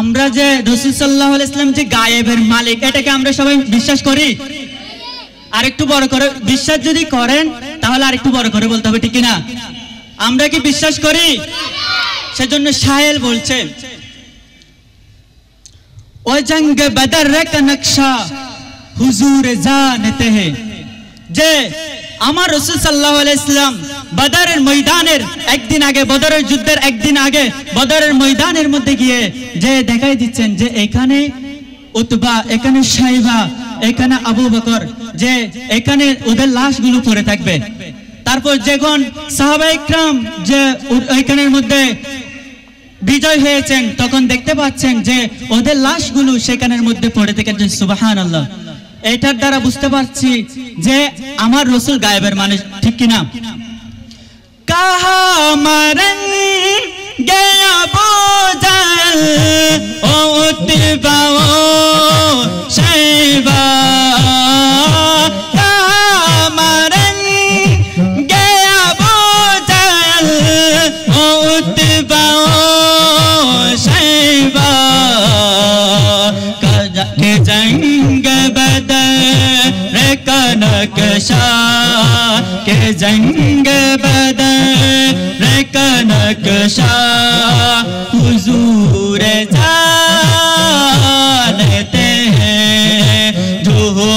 আমরা যে রাসূল সাল্লাল্লাহু আলাইহি ওয়াসাল্লাম যে গায়েবের মালিক এটাকে আমরা সবাই বিশ্বাস করি আরেকটু বড় করে বিশ্বাস যদি করেন তাহলে আরেকটু বড় করে বলতে হবে ঠিক কি না আমরা কি বিশ্বাস করি সেজন্য শায়ের বলছে ओ जंग बदर का नक्शा हुजूर जानते हैं जे আমার রাসূল সাল্লাল্লাহু আলাইহি ওয়াসাল্লাম বদরের ময়দানের একদিন আগে, বদরের যুদ্ধের একদিন আগে বদরের ময়দানের মধ্যে গিয়ে যে দেখাই দিচ্ছেন যে এখানে উতবা, এখানে সাইবা, এখানে আবু বকর, যে এখানে ওদের লাশগুলো পড়ে থাকবে। তারপর যখন সাহাবায়ে ইকরাম যে ওইখানের মধ্যে বিজয় হয়েছেন তখন দেখতে পাচ্ছেন যে ওদের লাশগুলো সেখানের মধ্যে পড়ে থেকে। সুবহানাল্লাহ। এটার দ্বারা বুঝতে পারছি যে আমার রাসূল গায়েবের মানুষ, ঠিক কিনা? কাহা মারেঙ্গে আবু জাহল ও উতবা ও শাইবা, কাহা মারেঙ্গে আবু জাহল ও উতবা ও শাইবা, के जंग बदर का नक्शा, के जंग बदर का नक्शा हुजूर जानते हैं, जो हो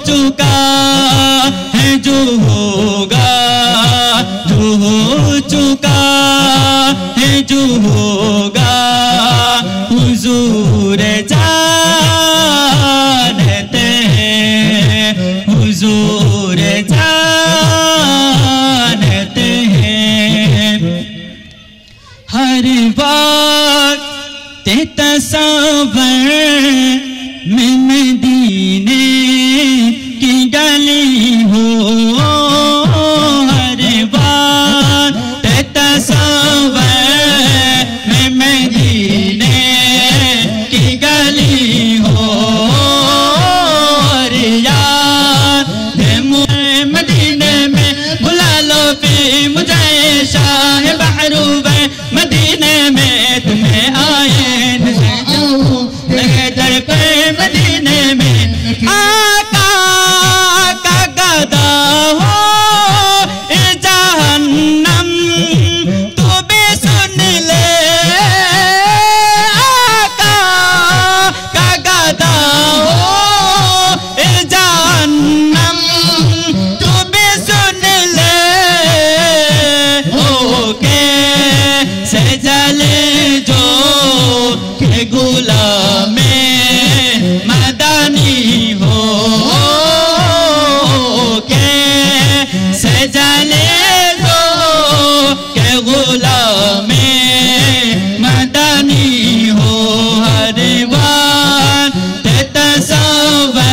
चुका है जो होगा, जो हो चुका है जो होगा हुजूर जानते हैं, हुजूर जानते हैं। हर वक्त तस्वर में मदीने की गली हो, हर वक्त तस्वर में मदीने की गली हो, मदीने में बुला लो भी मुझे शाह बहरूब, मदीने में तुम्हें आए दर पे, मदीने में आका का गदा हो जहन्नम तू भी सुन ले, आका का गदा हो जहन्नम तू भी सुन ले, ओके से जले जो के गुलामे मदनी हो, के से जले जो के गुलामे मदनी हो, हर बार ते तस्वर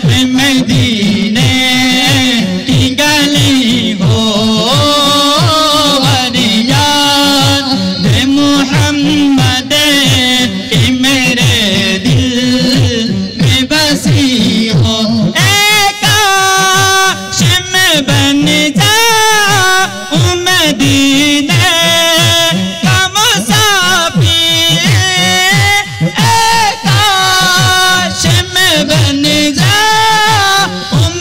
में मदीने की गली हो, हर याद मुहम्मद की मेरे दिल में बसी हो, एक आश में बन जा मदीने का मुसाफिर, एक आश में बन जा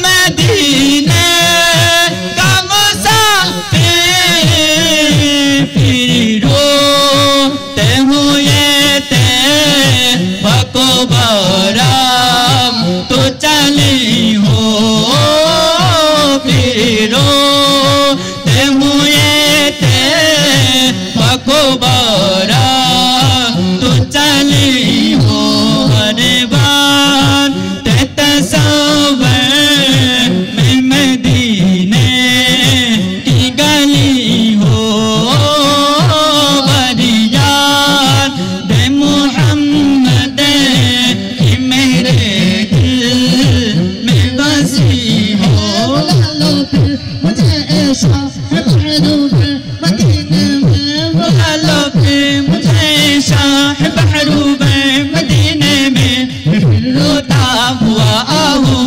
मदीने का मुसाफिर, फिर रोते हुए ते बको बाराम तो चली हो, फिर रोते हुए ते बको बाराम तो चली हो, हर बार ते तस्वर में मदीने की गली हो, बरियात दे मुहम्मद की मेरे दिल में बसी हो, मुझे ऐसा मदीने में बुला लो फिर मुझे शाह बहरूब, मदीने में रोता हुआ आहूं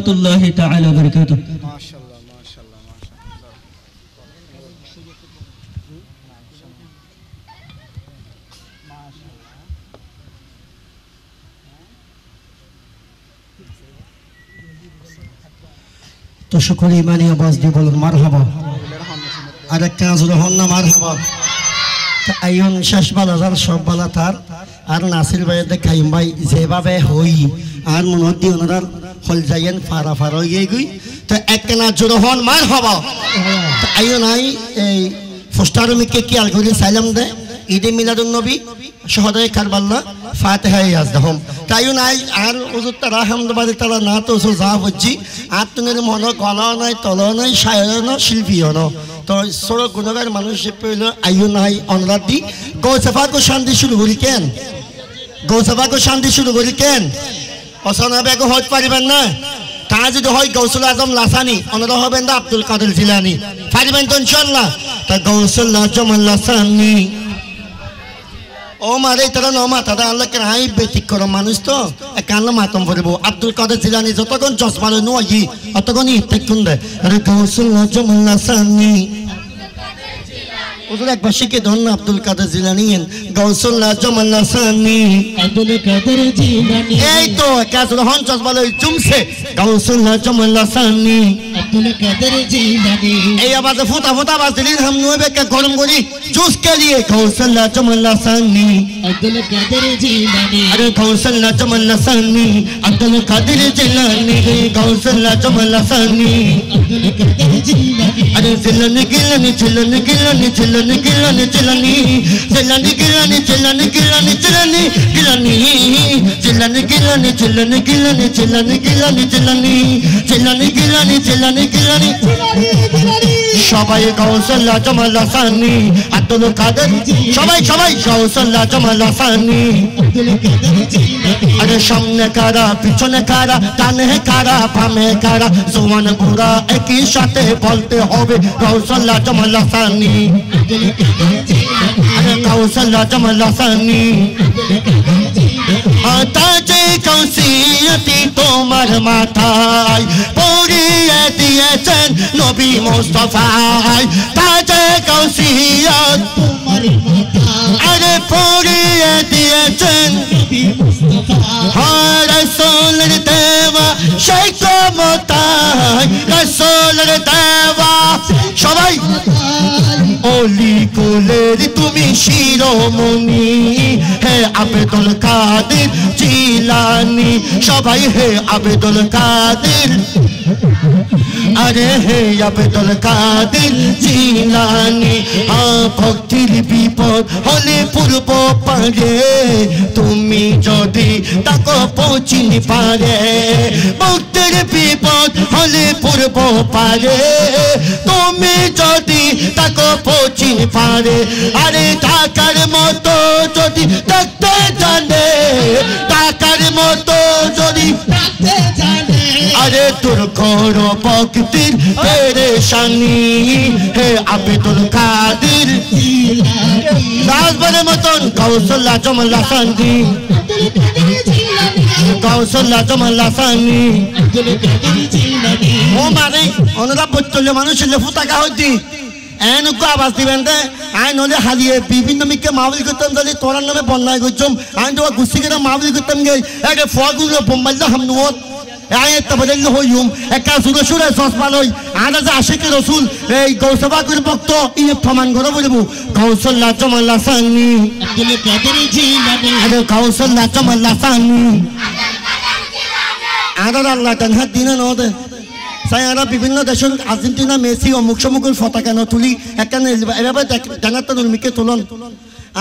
রাহমাতুল্লাহি তাআলা ওয়া বারাকাতুহু। মাশাআল্লাহ মাশাআল্লাহ মাশাআল্লাহ। তো সকলে ইমানি আওয়াজ দিয়ে বলুন মারহাবা। আর একটা আজরে হন না মারহাবা। আইন শেষ বালা যার সব বালা তার আর নাসির ভাইয়ের খাইম ভাই যেভাবে হই আর মনে দিয়ে ওনার হল যাইয়েন ফারা ফারা হয়ে গই তো একটা না জোরে হন মারহাবা। আইন নাই এই পোস্টার মিকে কি আল করে সালাম দে ঈদে মিলাদুন নবী শহদায়ে কারবালা ফাতিহা ইয়াজদাহুম তাইও নাই আর হুজুর তারা হামদবাদে তারা না তো সো যা হচ্ছি আর তুনের মন গলা নাই তল নাই শায়র না শিল্পীও না তো সর গুণগার মানুষ পেল আইও নাই অনুরাগ দি গৌসফা কো শান্তি শুরু করি কেন গৌসফা কো শান্তি শুরু করি কেন অসনা বেগ হতে পারিবেন না তা যদি হয় গৌসুল আজম লাসানি অনরা হবেন না আব্দুল কাদের জিলানি পারিবেন তো ইনশাআল্লাহ তা গৌসুল আজম লাসানি ও মারে তারা নমা তারা আল্লাহ কেন হাই ব্যতিক্র মানুষ তো একান্ন মাতম পড়ব আব্দুল কাদের জিলানি যতক্ষণ চশমা নয় অতক্ষণই ইত্তেকুন দেয় আরে গৌসুল আজম লাসানি ওদের একবার শিখে ধন্য আব্দুল কাদের জিলানি গৌসুল আজম লাসানি আব্দুল কাদের জিলানি এই তো কাজ রহন চশমা জুমছে গৌসুল আজম লাসানি আব্দুল কাদের জিলানি এই আওয়াজে ফুটা ফুটা আওয়াজ দিলি हम नुए बेके गरम करी जूस के लिए गौसल आजम लासानी আব্দুল কাদের জিলানি अरे गौसल आजम लासानी अब्दुल कादिर जिलानी गौसल आजम लासानी আব্দুল কাদের জিলানি अरे जिलानी गिलानी जिलानी गिलानी जिलानी गिलानी जिलानी जिलानी गिलानी जिलानी गिलानी जिलानी गिलानी जिलानी गिलानी जिलानी गिलानी जिलानी गिलानी जिलानी जिलानी गिलानी जिलानी गिलानी সবাই গৌসল আজম লাসানি আব্দুল কাদের সবাই সবাই গৌসল আজম লাসানি আব্দুল কাদের জিলানি আরে সামনে কারা পিছনে কারা ডানে কারা বামে কারা জওয়ান বুড়া একই সাথে বলতে হবে গৌসল আজম লাসানি আব্দুল কাদের জিলানি আরে গৌসল আজম লাসানি তাজে কৌসিয়তি তোমার মাথায় পরিয়ে দিয়েছেন নবী মুস্তাফায় তাজে কৌসিয়ত তোমার মাথা আরে পরিয়ে দিয়েছেন নবী মুস্তাফা রাসূলের দেওয়া সেই ক্ষমতায় রাসূলের দেওয়া সবাই অলি কুলের তুমি শিরোমণি হে আব্দুল কাদের জিলানি সবাই হে আব্দুল কাদের আরে হে আব্দুল কাদের জিলানি ভক্তির বিপদ হলে পূর্ব পারে তুমি যদি তাকে পৌঁছিনি পারে ভক্তির বিপদ হলে পূর্ব পারে তুমি যদি তাকে পৌঁছিনি পারে আরে টাকার মতো যদি দেখতে জানে টাকার মতো যদি দেখতে জানে আরে তোর ঘর ভক্তির পেরেশানি হে আব্দুল কাদের জিলানি রাজবারের মতন গৌসল আজম লাসানি আব্দুল কাদের জিলানি গৌসল আজম লাসানি আব্দুল কাদের জিলানি ও মানে ওনারা বললে মানুষের ফুটাকা হইতি এনুকো আওয়াজ দিবেন দে আই নলে হারিয়ে বিভিন্ন মিকে মাহবিল করতাম দলে তোরার নামে বন্যায় করছম আই তো গুছি করে মাহবিল করতাম গে একে ফগুলো বোম্বাইল হামনুত আই তবদল হইম একা সুরে সুরে সসপাল হই আদা যে আশিকের রাসূল এই গৌসবা করে ভক্ত ইনে প্রমাণ করে বলব গৌসল আজম লাসানি আব্দুল কাদের জিলানি আরে গৌসল আজম লাসানি আদা আল্লাহ তানহা দিনা নদে সাইয়ারা বিভিন্ন দেশের আর্জেন্টিনা মেসি অমুক সমুকের পতাকা ন তুলি এখানে এভাবে জানাতে মিকে তুলন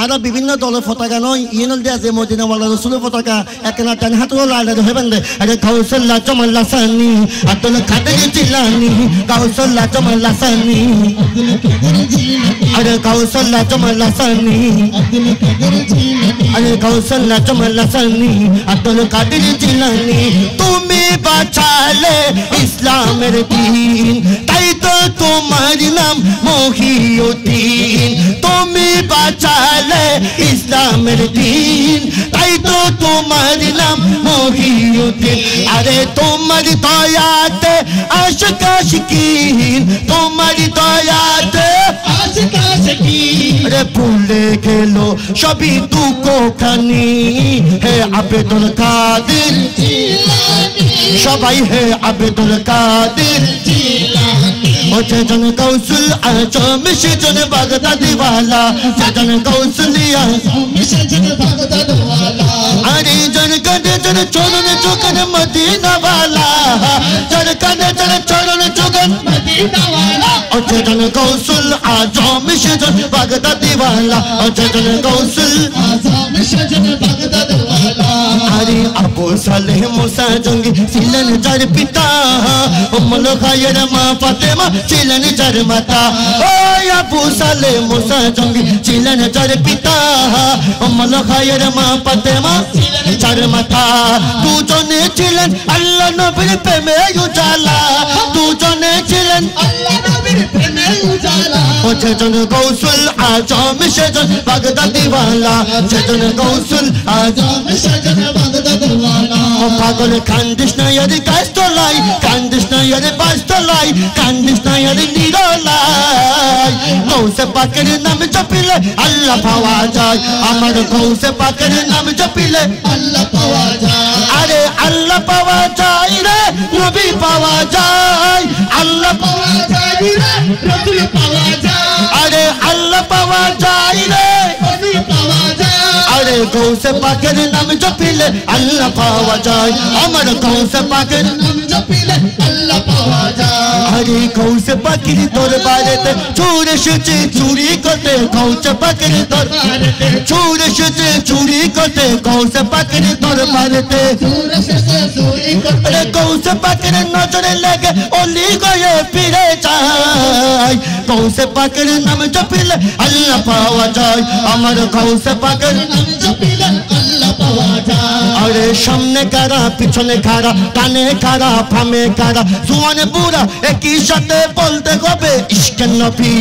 আর বিভিন্ন দলের পতাকা নয় ইয়েনল দিয়ে আছে মদিনাওয়ালা রসুলের পতাকা এখানে টান হাতও লাইলে হবেন দে আরে গৌসল আজম লাসানি আব্দুল কাদের জিলানি গৌসল আজম লাসানি আব্দুল কাদের জিলানি আরে গৌসল আজম লাসানি আব্দুল কাদের জিলানি আরে গৌসল আজম লাসানি আব্দুল কাদের জিলানি তুমি বাঁচালে ইসলামের দিন তাই তো তোমার নাম মহিউদ্দিন তুমি বাঁচালে ইসলামের দিন তাই তো তোমার নাম মহিউদ্দিন আরে তোমার দয়াতে আশিক আশিকিন তোমার দয়াতে আশিক আশিকিন রে ভুলে গেল সবই দুঃখ খানি হে আবেদুল কাদের জিলানী সবাই হে আবেদুল কাদের জিলানী ও যেজন গৌসুল আজম সেজন বাগদাদি ওয়ালা যেজন গৌসুলিয়া মিশন বাগদাদ ওয়ালা আরে জন কানে জন চরণ চোখন মদিনা ওয়ালা জন কানে জন চরণ চোখন মদিনা ওয়ালা ও যেজন গৌসুল আজম সেজন বাগদাদি ওয়ালা ও যেজন গৌসুল আজম মিশন বাগদাদ ওয়ালা আরে আবু সালেহ মুসা জঙ্গি ছিলেন যার পিতা উম্মুল খায়ের মা ফাতেমা ছিলেন যার মাতা ও আবু সালেহ মুসা জঙ্গি ছিলেন যার পিতা উম্মুল খায়ের মা ফাতেমা যার মাতা দুজনে ছিলেন আল্লাহ নবীর প্রেমে উজালা দুজনে ছিলেন আল্লাহ নবীর প্রেমে উজালা ও যেজন গৌসুল আজম সেজন বাগদাদি ওয়ালা যেজন গৌসুল আজম মিশন বাগদাদ ওয়ালা ও পাগল কান্দিস না ইয়ারে কাস্তলাই কান্দিস না ইয়ারে বাস্তলাই কান্দিস না ইয়ারে নিরলাই গৌসে পাকের নাম জপিলে আল্লাহ পাওয়া যায় আমার গৌসে পাকের নাম জপিলে আল্লাহ পাওয়া যায় আরে আল্লাহ পাওয়া যায় রে নবী পাওয়া যায় আল্লাহ পাওয়া যায় রে রাসূল পাওয়া যায় আরে আল্লাহ পাওয়া যায় রে নবী পাওয়া যায় আরে গৌসে পাকের নাম জপিলে আল্লাহ পাওয়া যায় আমার গৌসে পাকের নাম জপিলে আল্লাহ পাওয়া যায় আরে গৌসে পাখির দরবারেতে চোর এসেছে চুরি করতে গৌসে পাখির দরবারেতে চোর এসেছে চুরি করতে গৌসে পাখির দরবারেতে সুরে শেষে সুরি করতে আরে গৌসে পাখির নজরে লেগে অলি গয়ে ফিরে যায় গৌসে পাখির নাম জপিলে আল্লাহ পাওয়া যায় আমার গৌসে পাখির নাম জপিলে আল্লাহ পাওয়া যায় আরে সামনে কারা পিছনে কারা কানে কারা ফামে কারা জুয়ান বুড়া একই সাথে বলতে হবে ইশক নবী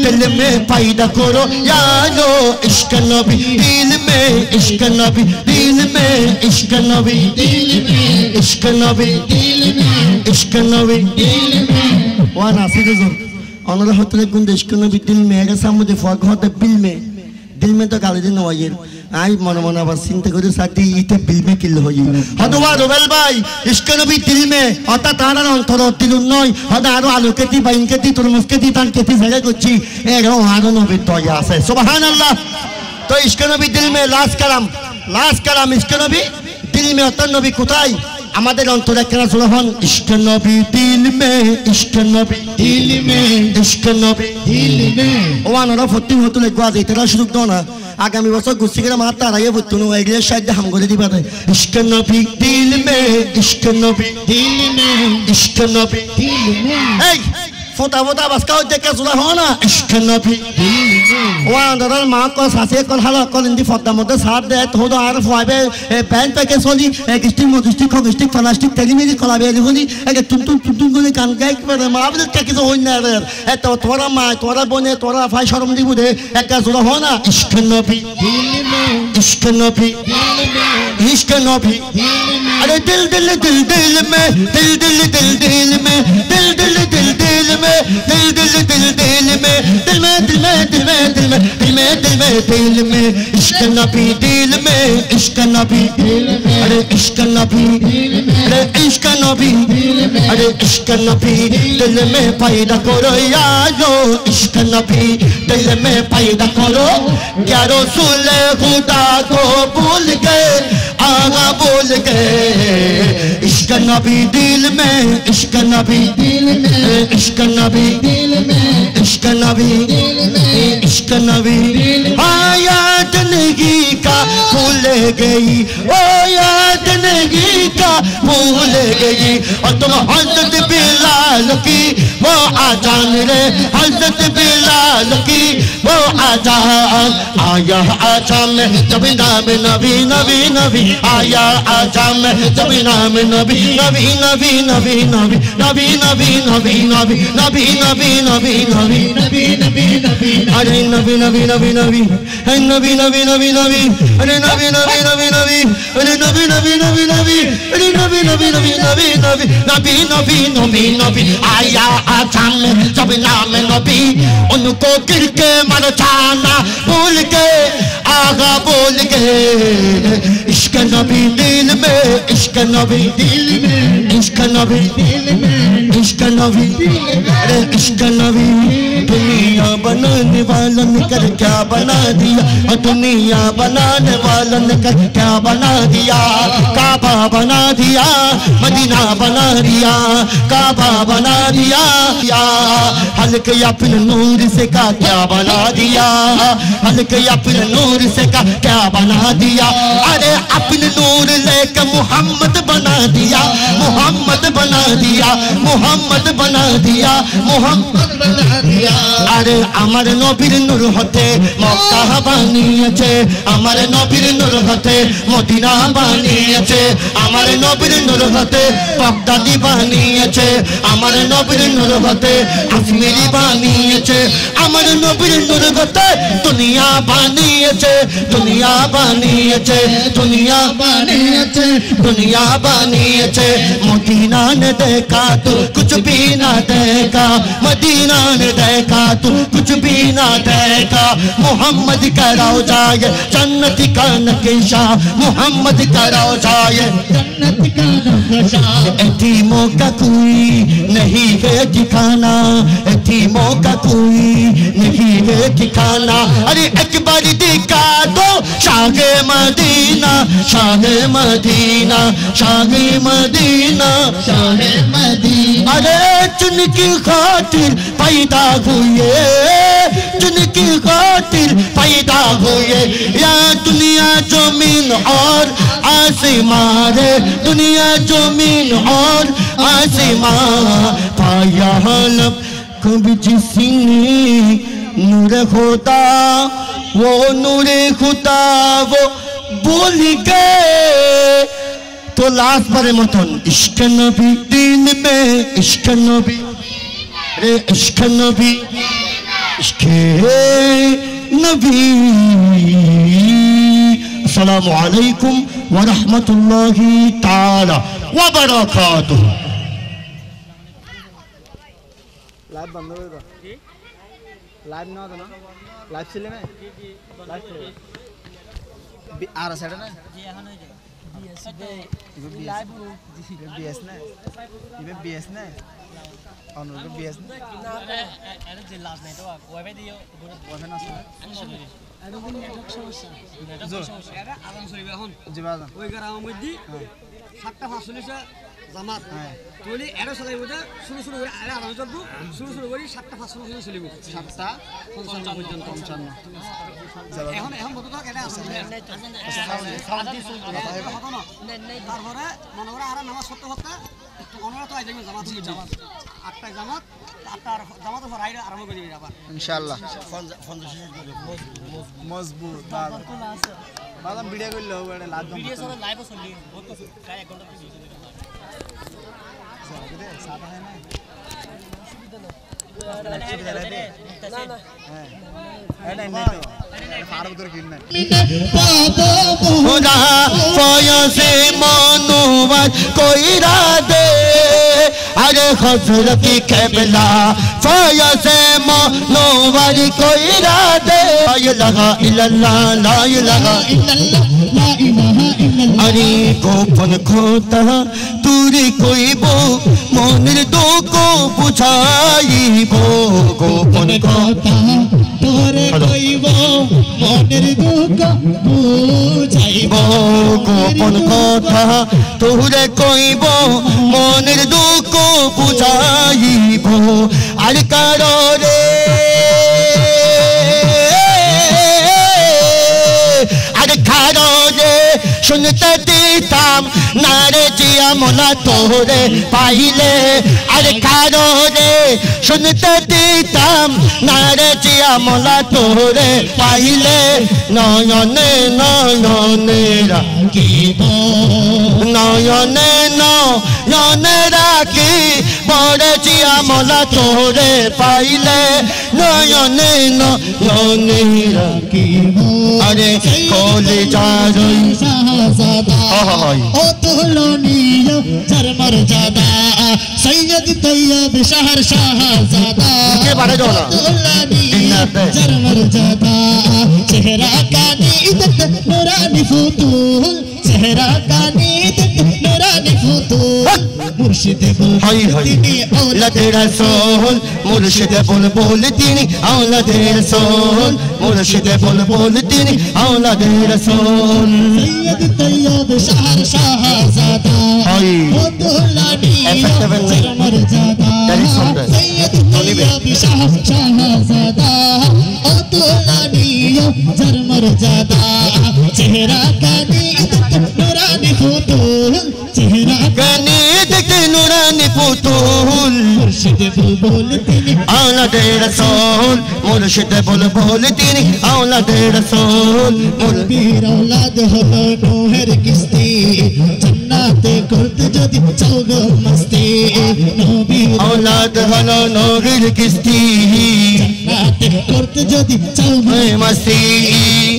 দিল মে পায়দা করো यारो इश्क नबी दिल में इश्क नबी दिल में इश्क नबी दिल में इश्क नबी दिल में इश्क नबी दिल में वाना सिरजो अनर होतले गुंद इश्क नबी दिल में এর সামনে ফগ হতে दिल में तो गाली दिन ওয়াইর आई मन मन আবার চিন্তা করে সাথে ইতে বিল মে কিল হই হদওয়া রবেল ভাই ইশক নবী দিল মে অতা তারার অন্তর দিল নয় হদা আরো আলোকেতি বাইনকেতি তরমুজকেতি তানকেতি জায়গা করছি এরও আরো নবী দয়া আছে সুবহানাল্লাহ তো ইশক নবী দিল মে লাশ কালাম ইশক নবী দিল মে অত নবী কোথায় আমাদের অন্তরে কেন সুবহান ইশক নবী দিল মে ইশক নবী दिल में ইশক নবী दिल में ওয়ানারা ফতি হতুলে গোয়া যেতেরা সুযোগ দাও না আগামী বছর গুছি করে মাত্র আড়াইয়ে ভর্তুন এগুলো সাহায্যে হাম করে দিবা ইশক নবী দিল মে ইশক নবী दिल में ইশক নবী दिल में এই ফোটা ফোটা বাসকাও দেখে সুরা হয় না ইশক নবী दिल में ওয়ানারার মা কল সাসে কল হালা কল ইন্দি ফদ্দা মধ্যে সার দেয় তো আর ফুয়াবে প্যান্ট প্যাকে চলি কিস্টিক মগিস্টিক খগিস্টিক প্লাস্টিক টেলিমেরি কলাবে হলি একে টুন করে গান গাই মা বলে কিছু হই না রে এত তোরা মা তোরা বোনে তোরা ভাই শরম দিব দে একা সুরা হয় না ইশক নবী दिल में इश्क नबी इश्क नबी अरे दिल दिल दिल दिल में दिल दिल दिल दिल में दिल दिल दिल दिल में दिल दिल दिल दिल में दिल में दिल में दिल में दिल में दिल में दिल में दिल में इश्क नबी दिल में इश्क नबी अरे इश्क नबी अरे इश्क नबी अरे इश्क नबी दिल में पैदा करो यारो इश्क नबी दिल में पैदा करो क्या रसूल खुदा को भूल गए आगा बोल गए इश्क नबी दिल में इश्क नबी दिल में इश्क नबी दिल में इश्क नबी इश्क नबी आयात नगी का भूल गई ओ याद नगी का भूल गई और तुम हजरत बिलाल की वो आजान रे हजरत बिलाल की वो आजान आया आजान में जब नाम नबी नबी नबी आया आजान में जब नाम नबी नबी नबी नबी नबी नबी नबी नबी नबी नबी नबी नबी नबी नबी नबी नबी अरे नबी नबी नबी नबी नबी नबी नबी नबी अरे नबी नबी नबी नबी अरे নবী নবী নবী নবী নবী নবী নবী নবী নবী नबी नबी नबी नबी आया आजाम में जब नाम नबी उनको गिर के मर जाना भूल के आगा बोल के इश्क नबी दिल में इश्क नबी दिल में इश्क नबी दिल में इश्क नबी अरे इश्क नबी दुनिया बनाने वाला ने कर क्या बना दिया और दुनिया बनाने वाला ने कर क्या बना दिया काबा बना दिया मदीना बना दिया काबा बना दिया या हल्के अपने नूर से का क्या बना दिया हल्के अपने नूर से का क्या बना दिया अरे अपने नूर लेकर मोहम्मद बना दिया मोहम्मद बना दिया मोहम्मद बना दिया मोहम्मद बना दिया अरे अमर नबीर नूर होते मक्का बानिয়েছে अमर नबीर नूर होते मदीना बानिয়েছে अमर नबीर नूर होते বাগদাদি বানিয়েছে আমার নবীর নূর হতে কাশ্মীরি বানিয়েছে আমার নবীর নূর হতে দুনিয়া বানিয়েছে দুনিয়া বানিয়েছে দুনিয়া বানিয়েছে दुनिया बानिয়েছে मदीना ने देखा तो कुछ भी ना देखा मदीना ने देखा तो कुछ भी ना देखा मोहम्मद का रोज़ा ये जन्नत का नक्शा मोहम्मद का रोज़ा ये जन्नत का नक्शा यतीमों का कोई नहीं है ठिकाना यतीमों का कोई नहीं है ठिकाना अरे एक बार दिखा दो Shah Medina Shah Medina Shah Medina Shah Medina अरे जिनकी खातिर पैदा हुए जिनकी खातिर पैदा हुए या दुनिया जमीन और आसमां रे दुनिया जमीन और आसमां पाया हलब कभी जिसने नूर खुदा वो नूर खुदा वो भूल गए तो लास्ट बारे मतन इश्क नबी दिन में इश्क नबी रे इश्क नबी इश्क नबी अस्सलामु अलैकुम व रहमतुल्लाहि ताला व बरकातुहू लाइव बंद हो गया लाइव ना होता ना लाइव चले में लाइव आ रहा साइड ना जी यहाँ नहीं जाएगा लाइव बीएस ना ये बीएस ना और उनको बीएस ना अरे जे लास्ट नहीं तो वाईफाई दियो वाईफाई ना सुना अरे वो नेटवर्क समस्या अरे आराम से भी हम जी बात वो कर रहा हूँ मुझे 7টা 45 জামাত তোলি এর চলাই বুঝা শুরু শুরু করে আরে আরাম চলবো শুরু শুরু করি 7টা 55 চলিব 7টা 55 পর্যন্ত 55 এখন এখন কত টাকা এটা আছে তারপরে মনে করে আর নামাজ পড়তে পড়তে ওনারা তো আইবে জামাত হয়ে জামাত 8টা জামাত 8টা জামাত পর আইরা আরম্ভ করে দিবে আবার ইনশাআল্লাহ মজবুত বাদাম ভিডিও করলে হবে এটা লাভ ভিডিও সব লাইভও চলি বহুত কিছু প্রায় 1 ঘন্টা ভিডিও চলি सादा है ना कोई राधे अरे हजरत क़िबला फ़यज़ मनोवर कोई राधे ला इलाहा इल्लल्लाह ला इलाहा इल्लल्लाह ला इलाहा इल्लल्लाह अरे गोपन खोता तुरी कोई बो मोनिर दो को बुझाई बो गोपन खोता तुरे कोई बो मोनिर दो को बुझाई बो गोपन खोता तुरे कोई बो मोनिर दो को बुझाई बो अरे करो रे अरे करो रे सुनते दीताम नारे जिया मोला तोरे पाहिले अरे कारो रे सुनते दीताम नारे जिया मोला तोरे पाहिले नयने नयने राखिब नयने নয়নে রাখি পড়েছি আমলা তোরে পাইলে নয়নে নয়নে রাখি আরে কলে যারই শাহজাদা ও তুলনীয় চরমর জাদা সৈয়দ তৈয়ব শহর শাহজাদা কে বারে যাওয়া তুলনীয় চরমর জাদা চেহারা কানি ইদত নুরানি ফুতুল চেহারা কানি ইদত নুরানি ফুতুল মুর্শিদ হাই হাই আওলাদে রাসূল মুর্শিদ বুলবুল তিনি আওলাদে রাসূল মুর্শিদ বুলবুল তিনি আওলাদে রাসূল সৈয়দ তৈয়ব শহর শাহজাদা হাই ও তুলনীয় চরমর জাদা সৈয়দ তৈয়ব শহর শাহজাদা ও তুলনীয় চরমর জাদা চেহারা কানি ইদত নুরানি ফুতুল চেহারা কানি দেখতে নুরানি পুতুল মুর্শিদ বুলবুল তিনি আওলাদে রাসূল মুর্শিদ বুলবুল তিনি আওলাদে রাসূল নবীর औलाद হলো নোহের কিস্তি জান্নাতে করতে যদি চাও গো মস্তি নবীর औलाद হলো নবীর কিস্তি জান্নাতে করতে যদি চাও গো মস্তি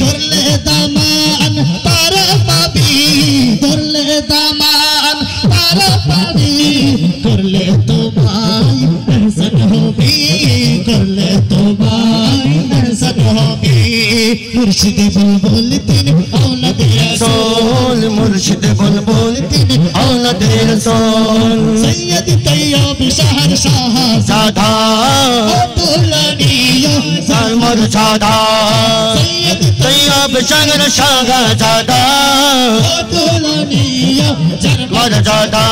ধরলে দামান পার পাবি ধরলে দামান পার পাবি করলে তোমায় দর্শন হবি করলে তোমায় দর্শন হবি মুর্শিদ বুলবুল তিনি औलाद রাসূল মুর্শিদ বুলবুল তিনি আওলাদে রাসূল সৈয়দ তৈয়ব শহর শাহজাদা সাদা তুলনীয় সালমর সাদা সৈয়দ তৈয়ব শহর শাহজাদা তুলনীয় মর জাদা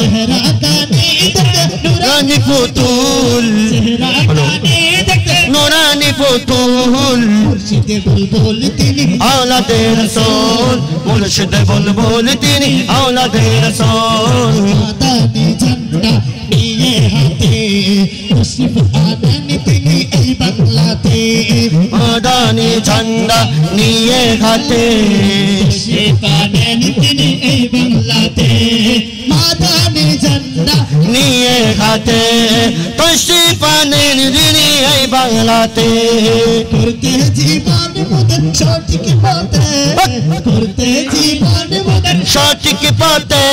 চেহারা কানি দেখতে নুরানি পুতুল চেহারা কানি দেখতে নুরানি পুতুল মুর্শিদ বুলবুল তিনি আওলাদে রাসূল মুর্শিদ বুলবুল তিনি আওলাদে রাসূল মাদানি ঝান্ডা নিয়ে হাতে মুশরিফ আনেন তিনি এই বাংলাতে মাদানি ঝান্ডা নিয়ে হাতে মুশরিফ আনেন তিনি এই বাংলাতে মাদানি ঝান্ডা নিয়ে হাতে তশরিফানের দিনে এই বাংলাতে করতে জীবন মুদের সঠিক পথে করতে জীবন মুদের সঠিক পথে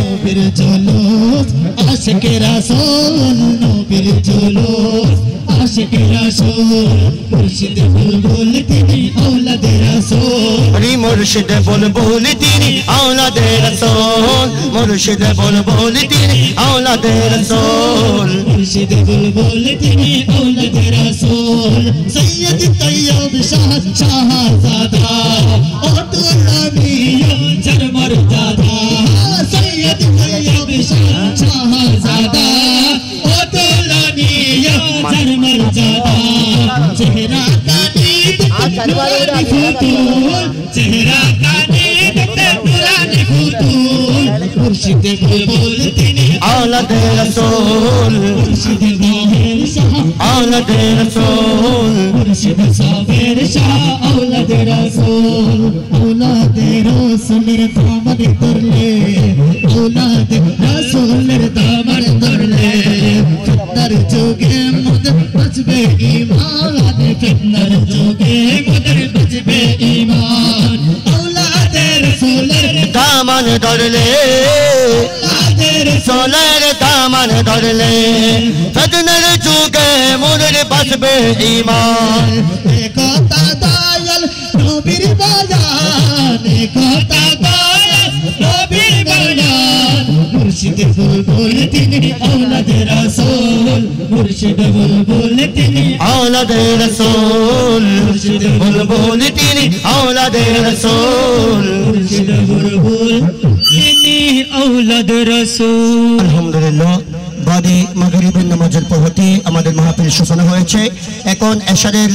নবীর জুলুস আশিকে রাসূল নবীর জুলুস আশিকে রাসূল মুর্শিদ বুলবুল তিনি औलाद রাসূল হরি মুর্শিদ বুলবুল তিনি আওলাদে রাসূল মুর্শিদ বুলবুল তিনি আওলাদে রাসূল মুর্শিদ বুলবুল তিনি औलाद রাসূল সৈয়দ তৈয়ব শাহজাদা ও তুলনীয় চরমর জাদা সৈয়দ তৈয়ব শাহজাদা ও তুলনীয় চরমর জাদা চেহারা কানি দেখতে নুরানি ফুতুল চেহারা কানি দেখতে নুরানি ফুতুল মুর্শিদ বুলবুল তিনি আওলাদে রাসূল মুর্শিদ বাহের শাহ আওলাদে রাসূল মুর্শিদ সাবের শাহ औलाद রাসূল औलाद রাসূলের দামন ধরলে औलाद রাসূলের দামন ধরলে ফিতনার যুগে মুদের বাঁচবে ঈমান ফিতনার যুগে মুদের বাঁচবে ঈমান औलाद রাসূলের দামান ধরলে औलाद সোলার দামান ধরলে ফিতনার যুগে মুদের বাঁচবে ঈমান কথা দয়াল নবীর বাজান কথা দয়াল নবীর বাজান মুর্শিদ বুলবুল তিনি औलाद রাসূল মুর্শিদ বুলবুল তিনি আওলাদে রাসূল মুর্শিদ বুলবুল তিনি আওলাদে রাসূল মুর্শিদ বুলবুল তিনি औलाद রাসূল। আলহামদুলিল্লাহ বাদে মাগরিবের নামাজের পর হতে আমাদের মাহফিল সূচনা হয়েছে। এখন এশারের